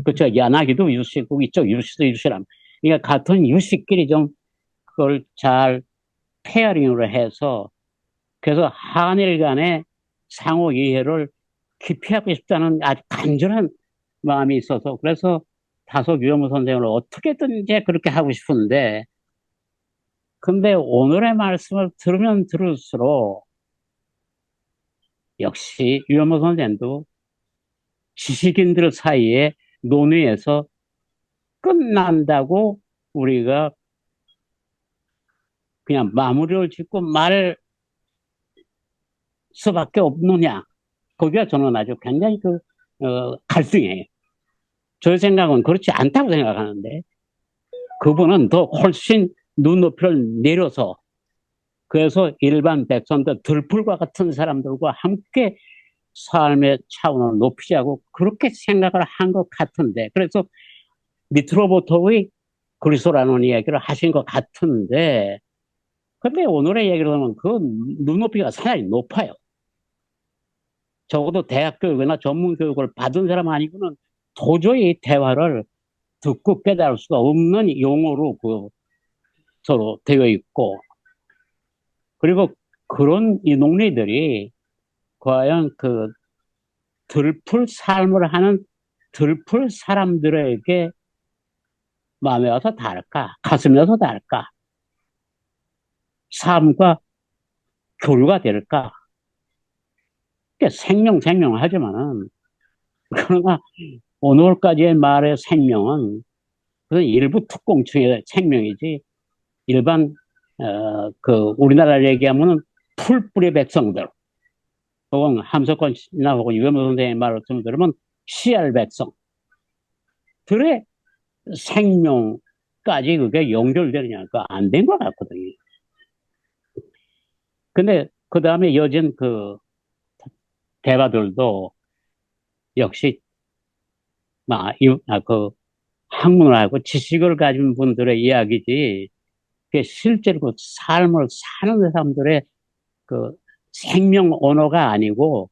그렇죠. 야나기도 유씨고 이쪽 유씨도 유씨람. 그러니까 같은 유씨끼리 좀 그걸 잘 페어링으로 해서 그래서 한일 간의 상호 이해를 깊이 하고 싶다는 아주 간절한 마음이 있어서 그래서 다소 유현무 선생을 어떻게든지 그렇게 하고 싶은데 근데 오늘의 말씀을 들으면 들을수록 역시 유현무 선생도 지식인들 사이에 논의에서 끝난다고 우리가 그냥 마무리를 짓고 말 수밖에 없느냐. 거기가 저는 아주 굉장히 갈등이에요. 저 생각은 그렇지 않다고 생각하는데 그분은 더 훨씬 눈높이를 내려서 그래서 일반 백성들 들풀과 같은 사람들과 함께 삶의 차원을 높이자고 그렇게 생각을 한 것 같은데 그래서 밑으로부터의 그리스도라는 이야기를 하신 것 같은데 근데 오늘의 얘기를 하면 그 눈높이가 상당히 높아요. 적어도 대학 교육이나 전문 교육을 받은 사람 아니고는 도저히 대화를 듣고 깨달을 수가 없는 용어로 서로 되어 있고 그리고 그런 이 논리들이 과연 들풀 삶을 하는 들풀 사람들에게 마음에 와서 닿을까? 가슴에 와서 닿을까? 삶과 교류가 될까? 생명 하지만은, 그러나 오늘까지의 말의 생명은 그건 일부 특공충의 생명이지, 일반, 우리나라를 얘기하면은 풀뿌리 백성들, 혹은 함석헌이나 혹은 유현모 선생의 말을 들으면 씨알 백성들의 생명까지 그게 연결되느냐, 그 안 된 것 같거든요. 근데 그 다음에 이어진 그 대화들도 역시 그 학문하고 지식을 가진 분들의 이야기지, 그게 실제로 그 삶을 사는 사람들의 그 생명 언어가 아니고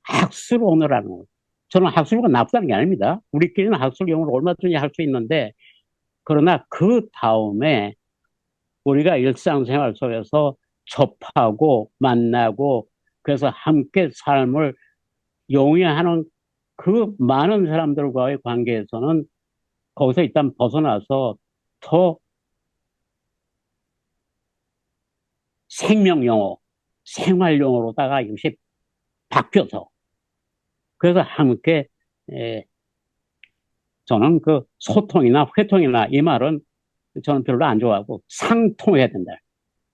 학술 언어라는 거예요. 저는 학술가 나쁘다는 게 아닙니다. 우리끼리는 학술 용어를 얼마든지 할 수 있는데, 그러나 그 다음에 우리가 일상생활 속에서 접하고 만나고 그래서 함께 삶을 용이하는 그 많은 사람들과의 관계에서는 거기서 일단 벗어나서 더 생명 용어, 생활 용어로다가 이것이 바뀌어서 그래서 함께 저는 그 소통이나 회통이나 이 말은 저는 별로 안 좋아하고 상통해야 된다.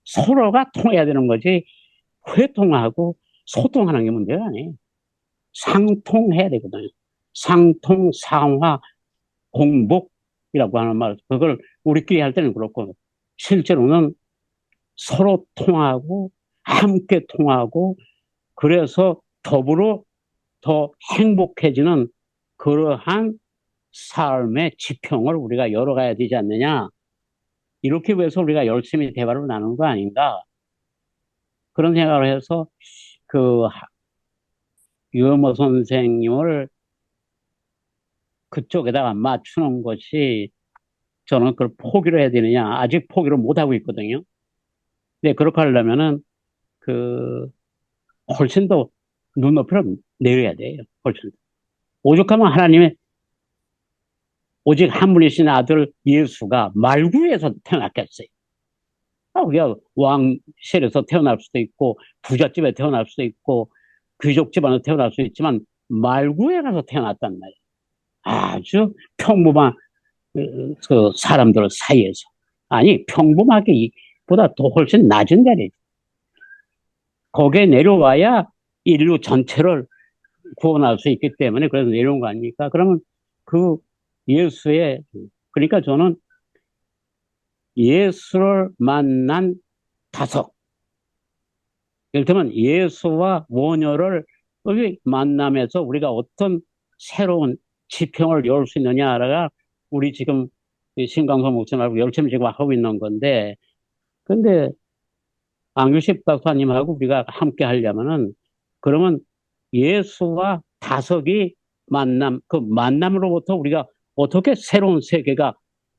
서로가 통해야 되는 거지 회통하고 소통하는 게 문제가 아니에요. 상통해야 되거든요. 상통, 상화, 공복이라고 하는 말, 그걸 우리끼리 할 때는 그렇고, 실제로는 서로 통하고, 함께 통하고, 그래서 더불어 더 행복해지는 그러한 삶의 지평을 우리가 열어가야 되지 않느냐. 이렇게 해서 우리가 열심히 대화를 나누는 거 아닌가. 그런 생각을 해서 그 유현모 선생님을 그쪽에다가 맞추는 것이 저는 그걸 포기를 해야 되느냐. 아직 포기를 못하고 있거든요. 근데 그렇게 하려면은 훨씬 더 눈높이를 내려야 돼요. 훨씬 더. 오죽하면 하나님의 오직 한 분이신 아들 예수가 말구에서 태어났겠어요. 우리가 왕실에서 태어날 수도 있고 부잣집에 태어날 수도 있고 귀족 집안에서 태어날 수도 있지만 말구에 가서 태어났단 말이에요. 아주 평범한 그 사람들 사이에서. 아니, 평범하기보다 더 훨씬 낮은 자리죠. 거기에 내려와야 인류 전체를 구원할 수 있기 때문에 그래서 내려온 거 아닙니까? 그러면 그 그러니까 저는 예수를 만난 다섯. 이를테면 예수와 원효를 만남에서 우리가 어떤 새로운 지평을 열 수 있느냐가 우리 지금 신강서 목사님하고 열심히 지금 하고 있는 건데, 근데 안규식 박사님하고 우리가 함께 하려면은 그러면 예수와 다섯이 그 만남으로부터 우리가 어떻게 새로운 세계가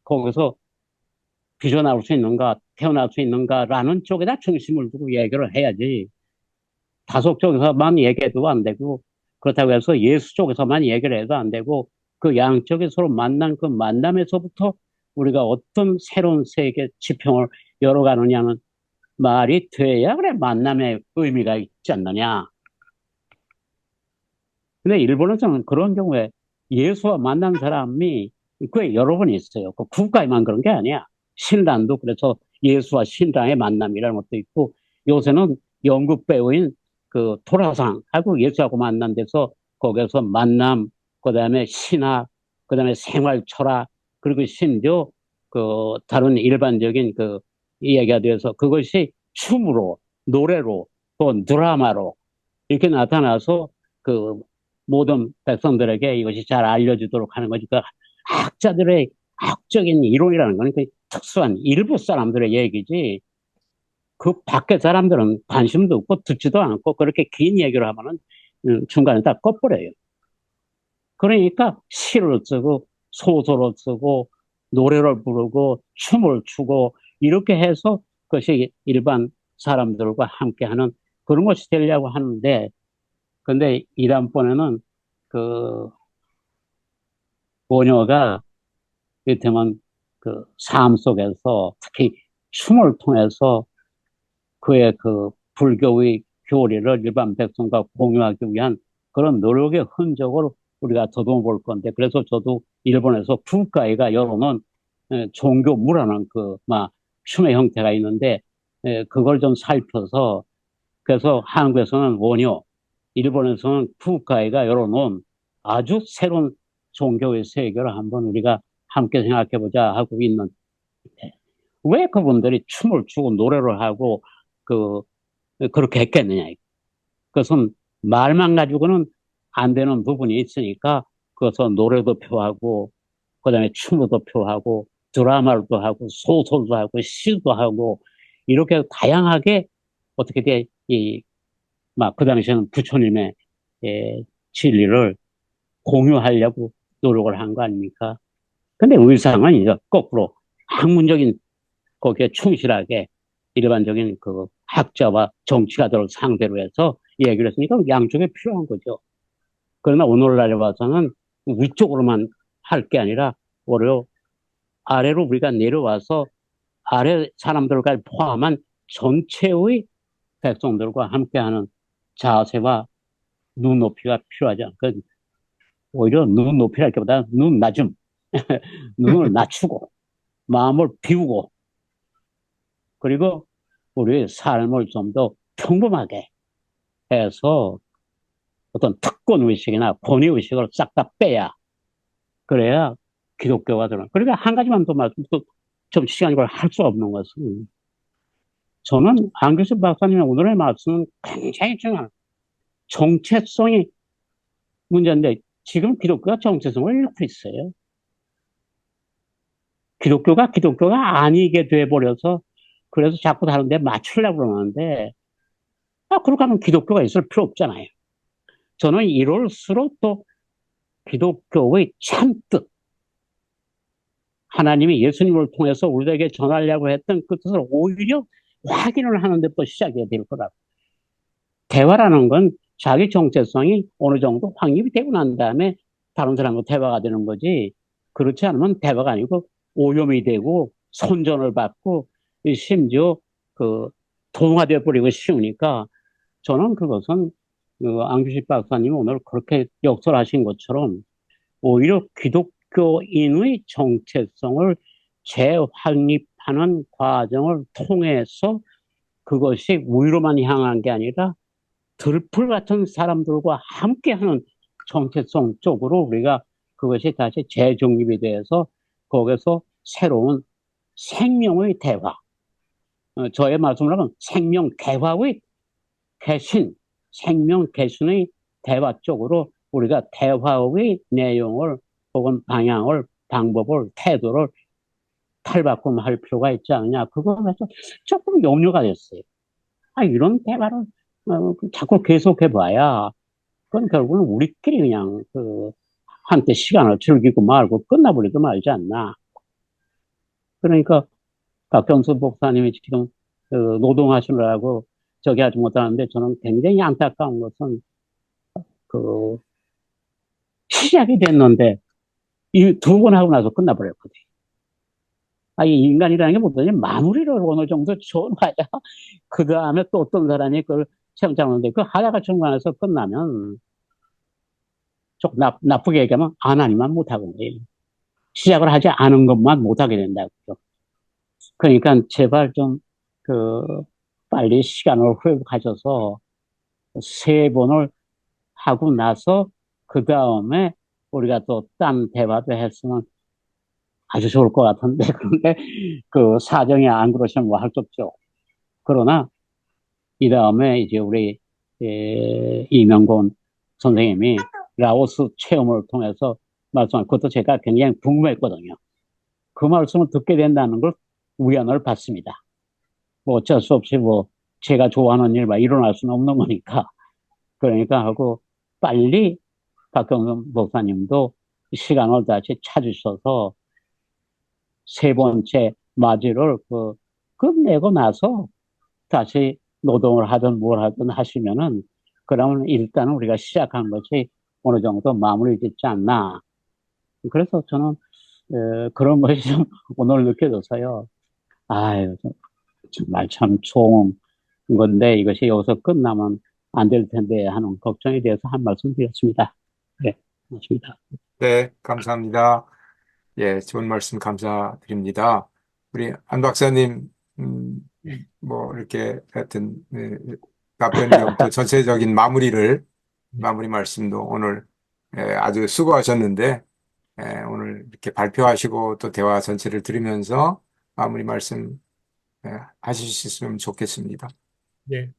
거기서 빚어나올 수 있는가, 태어날 수 있는가라는 쪽에다 중심을 두고 얘기를 해야지. 다섯 쪽에서만 얘기해도 안 되고, 그렇다고 해서 예수 쪽에서만 얘기를 해도 안 되고, 그 양쪽에 서로 만난 그 만남에서부터 우리가 어떤 새로운 세계 지평을 열어가느냐는 말이 돼야 그래 만남의 의미가 있지 않느냐. 근데 일본에서는 그런 경우에 예수와 만난 사람이 꽤 여러 번 있어요. 그 국가에만 그런 게 아니야. 신랑도 그래서 예수와 신랑의 만남이라는 것도 있고, 요새는 연극 배우인 그 토라상하고 예수하고 만난 데서 거기서 만남, 그 다음에 신학, 그 다음에 생활 철학, 그리고 심지어 그 다른 일반적인 그 이야기가 돼서 그것이 춤으로, 노래로, 또 드라마로 이렇게 나타나서 그 모든 백성들에게 이것이 잘 알려지도록 하는 거지. 그 학자들의 학적인 이론이라는 거는 그 특수한 일부 사람들의 얘기지. 그 밖에 사람들은 관심도 없고 듣지도 않고 그렇게 긴 얘기를 하면은 중간에 다 꺼버려요. 그러니까 시를 쓰고 소설을 쓰고 노래를 부르고 춤을 추고 이렇게 해서 그것이 일반 사람들과 함께하는 그런 것이 되려고 하는데, 근데 이단번에는 그 모녀가 이를테면 그 삶 속에서 특히 춤을 통해서 그의 그 불교의 교리를 일반 백성과 공유하기 위한 그런 노력의 흔적을 우리가 더듬어 볼 건데, 그래서 저도 일본에서 국가회가 열어놓은 종교무라는 춤의 형태가 있는데, 그걸 좀 살펴서, 그래서 한국에서는 원효, 일본에서는 국가회가 열어놓은 아주 새로운 종교의 세계를 한번 우리가 함께 생각해보자 하고 있는, 왜 그분들이 춤을 추고 노래를 하고 그렇게 했겠느냐. 그것은 말만 가지고는 안 되는 부분이 있으니까, 그것은 노래도 표하고, 그 다음에 춤도 표하고, 드라마도 하고, 소설도 하고, 시도 하고, 이렇게 다양하게 어떻게 돼, 그 당시에는 부처님의 진리를 공유하려고 노력을 한 거 아닙니까? 근데 의상은 이제 거꾸로 학문적인 거기에 충실하게 일반적인 그 학자와 정치가들을 상대로 해서 얘기를 했으니까 양쪽에 필요한 거죠. 그러나 오늘날에 와서는 위쪽으로만 할 게 아니라 오히려 아래로 우리가 내려와서 아래 사람들까지 포함한 전체의 백성들과 함께하는 자세와 눈높이가 필요하죠. 오히려 눈 높이라기보다 눈 낮음, 눈을 낮추고 마음을 비우고, 그리고 우리의 삶을 좀 더 평범하게 해서 어떤 특권 의식이나 권위 의식을 싹 다 빼야, 그래야 기독교가 들어요. 그러니까 한 가지만 더 말씀, 좀 시간이 걸 할 수 없는 것은, 저는 안규석 박사님의 오늘의 말씀은 굉장히 중요한 정체성이 문제인데, 지금 기독교가 정체성을 잃고 있어요. 기독교가 아니게 돼버려서, 그래서 자꾸 다른 데 맞추려고 그러는데, 그렇게 하면 기독교가 있을 필요 없잖아요. 저는 이럴수록 또 기독교의 참뜻, 하나님이 예수님을 통해서 우리에게 전하려고 했던 그 뜻을 오히려 확인을 하는 데부터 시작해야 될 거라고. 대화라는 건 자기 정체성이 어느 정도 확립이 되고 난 다음에 다른 사람과 대화가 되는 거지, 그렇지 않으면 대화가 아니고 오염이 되고 선전을 받고 심지어 동화되어 버리고 쉬우니까, 저는 그것은 안규식 박사님이 오늘 그렇게 역설하신 것처럼 오히려 기독교인의 정체성을 재확립하는 과정을 통해서 그것이 우위로만 향한 게 아니라 들풀 같은 사람들과 함께하는 정체성 쪽으로 우리가 그것이 다시 재정립이 돼서 거기서 새로운 생명의 대화, 저의 말씀을 하면 생명 개화의 개신, 생명 개신의 대화 쪽으로 우리가 대화의 내용을 혹은 방향을, 방법을, 태도를 탈바꿈할 필요가 있지 않느냐. 그거에서 조금 염려가 됐어요. 이런 대화를 자꾸 계속해봐야 그건 결국은 우리끼리 그냥 한때 시간을 즐기고 말고 끝나버리고 말지 않나. 그러니까 박경수 목사님이 지금 노동하시느라고 저기 하지 못하는데, 저는 굉장히 안타까운 것은 시작이 됐는데 이 두 번 하고 나서 끝나버렸거든요. 이 인간이라는 게 뭐든지 마무리를 어느 정도 줘놔야 그 다음에 또 어떤 사람이 그걸 생각하는데, 그 하다가 중간에서 끝나면 좀 나쁘게 얘기하면 하나님만 못하거든요. 시작을 하지 않은 것만 못하게 된다고요. 그러니까 제발 좀 빨리 시간을 회복하셔서 세 번을 하고 나서 그 다음에 우리가 또 딴 대화도 했으면 아주 좋을 것 같은데, 그런데 사정이 안 그러시면 뭐 할 수 없죠. 그러나 이 다음에 이제 우리 이명곤 선생님이 라오스 체험을 통해서 말씀한 것도 제가 굉장히 궁금했거든요. 그 말씀을 듣게 된다는 걸 우연을 받습니다. 뭐 어쩔 수 없이 제가 좋아하는 일 일어날 수는 없는 거니까. 그러니까 하고 빨리 박경선 목사님도 시간을 다시 찾으셔서 세 번째 맞이를 끝내고 나서 다시 노동을 하든 뭘 하든 하시면은, 그러면 일단은 우리가 시작한 것이 어느 정도 마무리 짓지 않나. 그래서 저는 그런 것이 좀 오늘 느껴져서요. 정말 참 좋은 건데 이것이 여기서 끝나면 안 될 텐데 하는 걱정에 대해서 한 말씀 드렸습니다. 네, 고맙습니다. 네, 감사합니다. 예, 좋은 말씀 감사드립니다. 우리 안 박사님, 뭐, 이렇게 하여튼, 답변 겸 또 전체적인 마무리 말씀도 오늘 아주 수고하셨는데, 오늘 이렇게 발표하시고 또 대화 전체를 들으면서 마무리 말씀 하실 수 있으면 좋겠습니다. 예.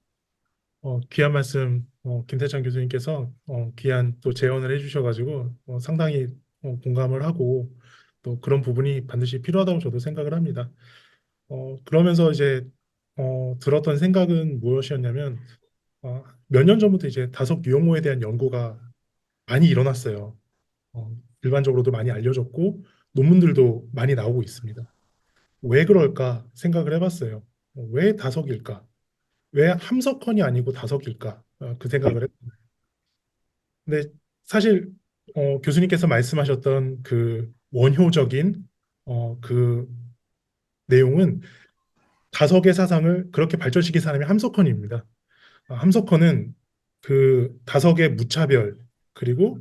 귀한 말씀, 김태찬 교수님께서 귀한 또 제언을 해주셔가지고 상당히 공감을 하고 또 그런 부분이 반드시 필요하다고 저도 생각을 합니다. 그러면서 이제 들었던 생각은 무엇이었냐면 몇 년 전부터 이제 다섯 유형모에 대한 연구가 많이 일어났어요. 일반적으로도 많이 알려졌고 논문들도 많이 나오고 있습니다. 왜 그럴까 생각을 해봤어요. 왜 다석일까? 왜 함석헌이 아니고 다석일까? 그 생각을 했어요. 근데 사실 교수님께서 말씀하셨던 그 원효적인 그 내용은 다석의 사상을 그렇게 발전시킨 사람이 함석헌입니다. 함석헌은 그 다석의 무차별 그리고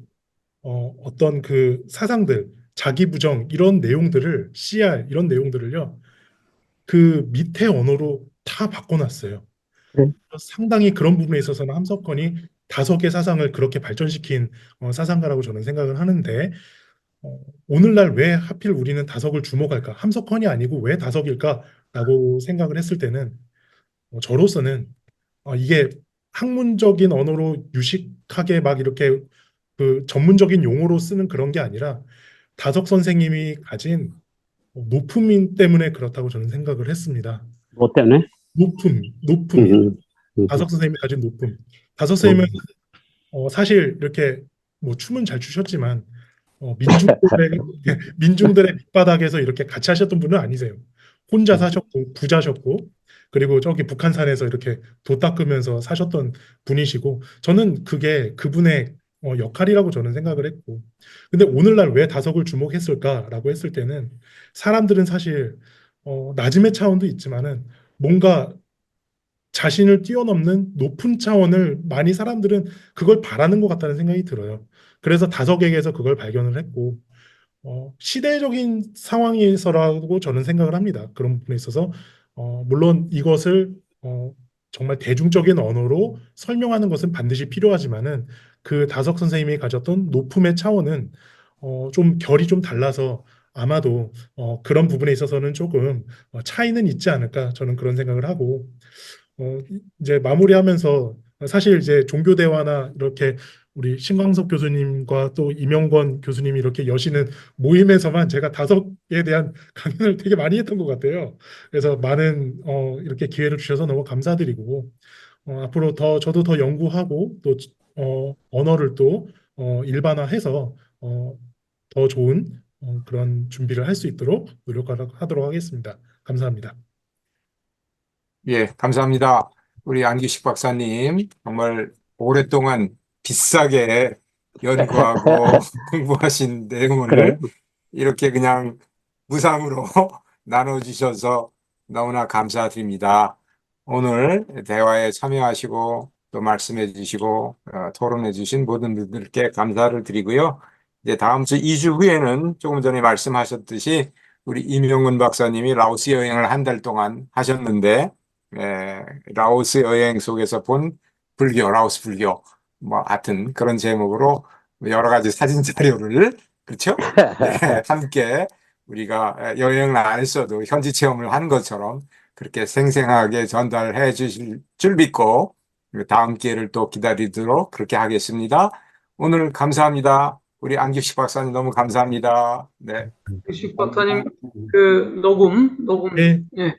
어떤 그 사상들, 자기 부정 이런 내용들을 CR 이런 내용들을요 그 밑에 언어로 다 바꿔놨어요. 상당히 그런 부분에 있어서는 함석헌이 다석의 사상을 그렇게 발전시킨 사상가라고 저는 생각을 하는데 오늘날 왜 하필 우리는 다석을 주목할까? 함석헌이 아니고 왜 다석일까라고 생각을 했을 때는 저로서는 이게 학문적인 언어로 유식하게 막 이렇게 그 전문적인 용어로 쓰는 그런 게 아니라 다석 선생님이 가진 높음 때문에 그렇다고 저는 생각을 했습니다. 뭐 때문에? 높음이요. 다석 선생님이 가진 높음. 다석 선생님은 사실 이렇게 뭐 춤은 잘 추셨지만 민중들의 밑바닥에서 이렇게 같이 하셨던 분은 아니세요. 혼자 사셨고 부자셨고 그리고 저기 북한산에서 이렇게 도 닦으면서 사셨던 분이시고 저는 그게 그분의 역할이라고 저는 생각을 했고 근데 오늘날 왜 다석을 주목했을까라고 했을 때는 사람들은 사실 낮음의 차원도 있지만은 뭔가 자신을 뛰어넘는 높은 차원을 많이 사람들은 그걸 바라는 것 같다는 생각이 들어요. 그래서 다석에게서 그걸 발견을 했고 시대적인 상황에서라고 저는 생각을 합니다. 그런 부분에 있어서 물론 이것을 정말 대중적인 언어로 설명하는 것은 반드시 필요하지만은 그 다석 선생님이 가졌던 높음의 차원은 좀 결이 좀 달라서 아마도 그런 부분에 있어서는 조금 차이는 있지 않을까 저는 그런 생각을 하고 이제 마무리하면서 사실 이제 종교 대화나 이렇게 우리 신광석 교수님과 또 임영권 교수님이 이렇게 여시는 모임에서만 제가 다석에 대한 강연을 되게 많이 했던 것 같아요. 그래서 많은 이렇게 기회를 주셔서 너무 감사드리고 앞으로 더 저도 더 연구하고 또 언어를 또 일반화해서 더 좋은 그런 준비를 할 수 있도록 노력하도록 하겠습니다. 감사합니다. 예, 감사합니다. 우리 안기식 박사님, 정말 오랫동안 비싸게 연구하고 공부하신 내용을 그래요? 이렇게 그냥 무상으로 나눠주셔서 너무나 감사드립니다. 오늘 대화에 참여하시고 또 말씀해 주시고 토론해 주신 모든 분들께 감사를 드리고요. 이제 다음 주 2주 후에는 조금 전에 말씀하셨듯이 우리 임용근 박사님이 라오스 여행을 한 달 동안 하셨는데 라오스 여행 속에서 본 불교, 라오스 불교, 뭐, 하여튼 그런 제목으로 여러 가지 사진 자료를, 그렇죠? 네, 함께 우리가 여행을 안 했어도 현지 체험을 한 것처럼 그렇게 생생하게 전달해 주실 줄 믿고 다음 기회를 또 기다리도록 그렇게 하겠습니다. 오늘 감사합니다. 우리 안규식 박사님 너무 감사합니다. 네. 안규식 박사님 그 녹음 네. 예.